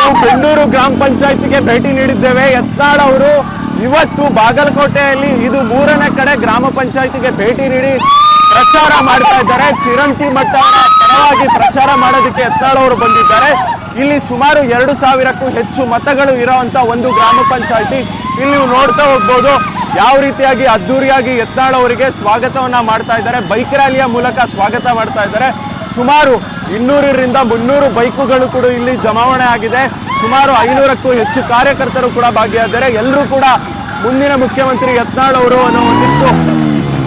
ನಾವು ಬೆಂಗಳೂರು ಗ್ರಾಮ ಪಂಚಾಯತಿಗೆ ಭೇಟಿ ನೀಡಿದ್ದೇವೆ. ಯತ್ನಾಳ್ ಅವರು ಇವತ್ತು ಬಾಗಲಕೋಟೆಯಲ್ಲಿ ಇದು 3ನೇ ಕಡೆ ಗ್ರಾಮ ಪಂಚಾಯತಿಗೆ ಭೇಟಿ ನೀಡಿ ಪ್ರಚಾರ ಮಾಡ್ತಾ ಇದ್ದಾರೆ. ಚಿರಂತಿ ಮಠ ಪರವಾಗಿ ಪ್ರಚಾರ ಮಾಡೋದಕ್ಕೆ ಯತ್ನಾಳ್ ಅವರು ಬಂದಿದ್ದಾರೆ. ಇಲ್ಲಿ ಸುಮಾರು 2,000ಕ್ಕೂ ಹೆಚ್ಚು ಮತಗಳು ಇರುವಂತ ಒಂದು ಗ್ರಾಮ ಪಂಚಾಯತಿ. ಇಲ್ಲಿ ನೀವು ನೋಡ್ತಾ ಹೋಗ್ಬೋದು ಯಾವ ರೀತಿಯಾಗಿ ಅದ್ದೂರಿಯಾಗಿ ಯತ್ನಾಳ್ ಅವರಿಗೆ ಸ್ವಾಗತವನ್ನ ಮಾಡ್ತಾ ಇದ್ದಾರೆ. ಬೈಕ್ ರ್ಯಾಲಿಯ ಮೂಲಕ ಸ್ವಾಗತ ಮಾಡ್ತಾ ಇದ್ದಾರೆ. ಸುಮಾರು 200ರಿಂದ 300 ಬೈಕುಗಳು ಕೂಡ ಇಲ್ಲಿ ಜಮಾವಣೆ ಆಗಿದೆ. ಸುಮಾರು 500ಕ್ಕೂ ಹೆಚ್ಚು ಕಾರ್ಯಕರ್ತರು ಕೂಡ ಭಾಗಿಯಾಗಿದ್ದಾರೆ. ಎಲ್ಲರೂ ಕೂಡ ಮುಂದಿನ ಮುಖ್ಯಮಂತ್ರಿ ಯತ್ನಾಳ್ ಅವರು ಅನ್ನೋ ಒಂದಿಷ್ಟು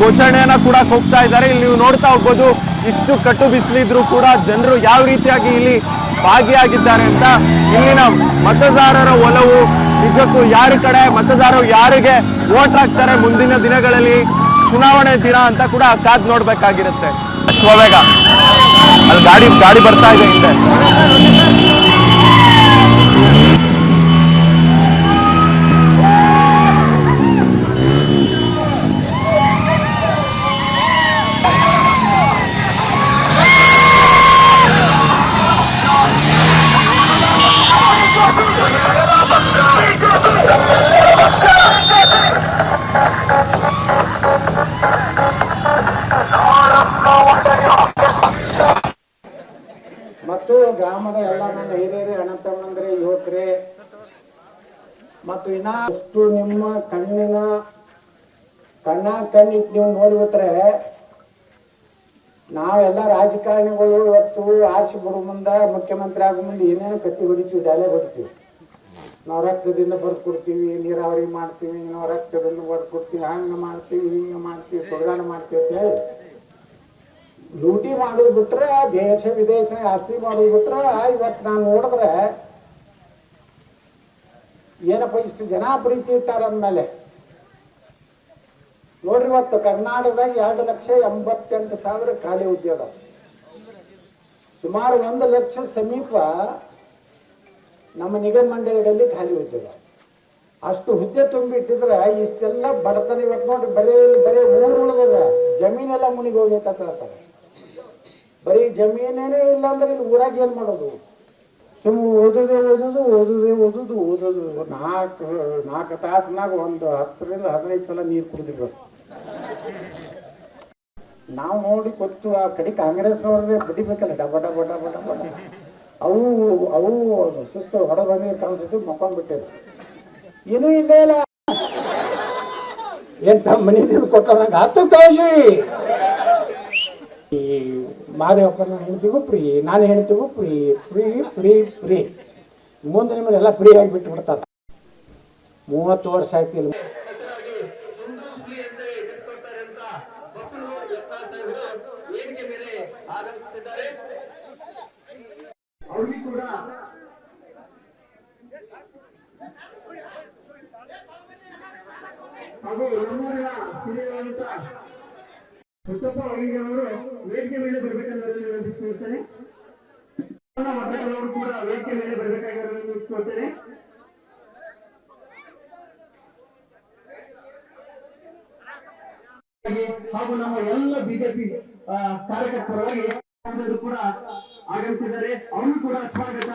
ಘೋಷಣೆಯನ್ನ ಕೂಡ ಹೋಗ್ತಾ ಇದ್ದಾರೆ. ಇಲ್ಲಿ ನೀವು ನೋಡ್ತಾ ಹೋಗ್ಬೋದು ಇಷ್ಟು ಕಟ್ಟು ಬಿಸಿಲಿದ್ರು ಕೂಡ ಜನರು ಯಾವ ರೀತಿಯಾಗಿ ಇಲ್ಲಿ ಭಾಗಿಯಾಗಿದ್ದಾರೆ ಅಂತ. ಇಲ್ಲಿನ ಮತದಾರರ ಒಲವು ನಿಜಕ್ಕೂ ಯಾರ ಕಡೆ, ಮತದಾರರು ಯಾರಿಗೆ ವೋಟ್ ಹಾಕ್ತಾರೆ ಮುಂದಿನ ದಿನಗಳಲ್ಲಿ ಚುನಾವಣೆ ದಿನ ಅಂತ ಕೂಡ ಕಾದ್ ನೋಡ್ಬೇಕಾಗಿರುತ್ತೆ. ಅಶ್ವವೇಗ ಅಲ್ಲಿ ಗಾಡಿ ಬರ್ತಾ ಇದೆ ಹಿಂದೆ.
ಮತ್ತು ಗ್ರಾಮದ ಎಲ್ಲ ನನ್ನ ಹಿರಿಯರೇ, ಅಣ್ಣತಮ್ಮಂದ್ರೆ, ಯುವಕರೇ ಮತ್ತು ಇನ್ನಷ್ಟು ನಿಮ್ಮ ಕಣ್ಣಿಟ್ಟು ನೀವು ನೋಡ್ಬಿಟ್ರೆ ನಾವೆಲ್ಲ ರಾಜಕಾರಣಿಗಳು ಇವತ್ತು ಆರ್ಸಿ ಬರೋ ಮುಂದೆ ಮುಖ್ಯಮಂತ್ರಿ ಆಗೋ ಮುಂದೆ ಏನೇನು ಕತ್ತಿ ಹೊಡಿತೀವಿ, ಡಾಲೆ ಹೊಡಿತೀವಿ. ನಾವು ರಕ್ತದಿಂದ ಬರ್ದು ಕೊಡ್ತೀವಿ, ನೀರಾವರಿ ಮಾಡ್ತೀವಿ, ನಾವು ರಕ್ತದಿಂದ ಬರ್ದು ಕೊಡ್ತೀವಿ, ಹಂಗ ಮಾಡ್ತೀವಿ, ಹಿಂಗ ಮಾಡ್ತೀವಿ, ಸುಡಗಾಡ ಮಾಡ್ತೀವಿ ಅಂತ ಹೇಳಿ ಲೂಟಿ ಮಾಡೋದು ಬಿಟ್ರೆ, ದೇಶ ವಿದೇಶ ಆಸ್ತಿ ಮಾಡೋದು ಬಿಟ್ರೆ, ಇವತ್ತು ನಾನು ನೋಡಿದ್ರೆ ಏನಪ್ಪ ಇಷ್ಟು ಜನ ಪ್ರೀತಿ ಇರ್ತಾರೆ ಅಂದ್ಮೇಲೆ ನೋಡ್ರಿ, ಇವತ್ತು ಕರ್ನಾಟಕದಾಗ 2,88,000 ಖಾಲಿ ಉದ್ಯೋಗ, ಸುಮಾರು 1 ಲಕ್ಷ ಸಮೀಪ ನಮ್ಮ ನಿಗಮ ಮಂಡಳಿಗಳಲ್ಲಿ ಖಾಲಿ ಉದ್ಯೋಗ. ಅಷ್ಟು ಹುದ್ದೆ ತುಂಬಿಟ್ಟಿದ್ರೆ ಇಷ್ಟೆಲ್ಲ ಬಡತನ. ಇವತ್ತು ನೋಡ್ರಿ ಬರೀ ಊರು ಉಳಿದ ಜಮೀನೆಲ್ಲ ಮುನಿಗೆ ಹೋಗೈತೆ. ಬರೀ ಜಮೀನೇನೇ ಇಲ್ಲ ಅಂದ್ರೆ ಇಲ್ಲಿ ಊರಾಗ ಏನ್ ಮಾಡೋದು? ಓದುದೇ 4 ತಾಸಿನಾಗ 10ರಿಂದ 15 ಸಲ ನೀರು ಕುಡಿದಿರ್ಬೇಕು. ನಾವು ನೋಡಿ ಗೊತ್ತು ಆ ಕಡೆ ಕಾಂಗ್ರೆಸ್ನವ್ರನ್ನೇ ಬಡಿಬೇಕಲ್ಲ, ಡಬ ಡಬ ಡಬ ಡಬ ಅವು ಸುಸ್ತು ಹೊರ ಬಂದಿರ್ ಕಾಣಿಸಿದ್ದು ಮಕ್ಕೊಂಡ್ಬಿಟ್ಟಿದ್ರು. ಏನೂ ಇಲ್ಲೇ ಇಲ್ಲ. ಎಂತ ಮನಿ ಕೊಟ್ಟ ಹತ್ತು ಕೌಶಿ ಈ ಮಾದೇವಪ್ಪನ ಹೆಣ್ತಿಗೂ ಫ್ರೀ, ನಾನು ಹೆಣ್ತಿಗೂ ಫ್ರೀ ಫ್ರೀ ಫ್ರೀ ಫ್ರೀ. ಮುಂದೆ ನಿಮ್ಮನ್ನೆಲ್ಲ ಫ್ರೀ ಆಗಿ ಬಿಟ್ಟು ಬಿಡ್ತಾರೆ. 30 ವರ್ಷ ಆಯ್ತು ಇಲ್ಲಿ.
ಅವ್ರಿಗೆ ಕೂಡ ಹಾಗೂ ನಮ್ಮೂರಿನ ಹಿರಿಯರಂತ ಹುಚ್ಚಪ್ಪ ಅವರು ವೇದಿಕೆ ಮೇಲೆ ಬರಬೇಕನ್ನೋದನ್ನು ವಿನಂತಿಸಿಕೊಳ್ತೇನೆ. ಮತಗಳವರು ಕೂಡ ವೇದಿಕೆ ಮೇಲೆ ಬರಬೇಕಾಗಿರೋದನ್ನು ವಿನಂತಿಸಿಕೊಳ್ತೇನೆ. ಹಾಗೂ ನಮ್ಮ ಎಲ್ಲ ಬಿಜೆಪಿ ಕಾರ್ಯಕರ್ತರಾಗಿ ಕೂಡ ಆಗಮಿಸಿದ್ದಾರೆ. ಅವರು ಕೂಡ ಸ್ವಾಗತ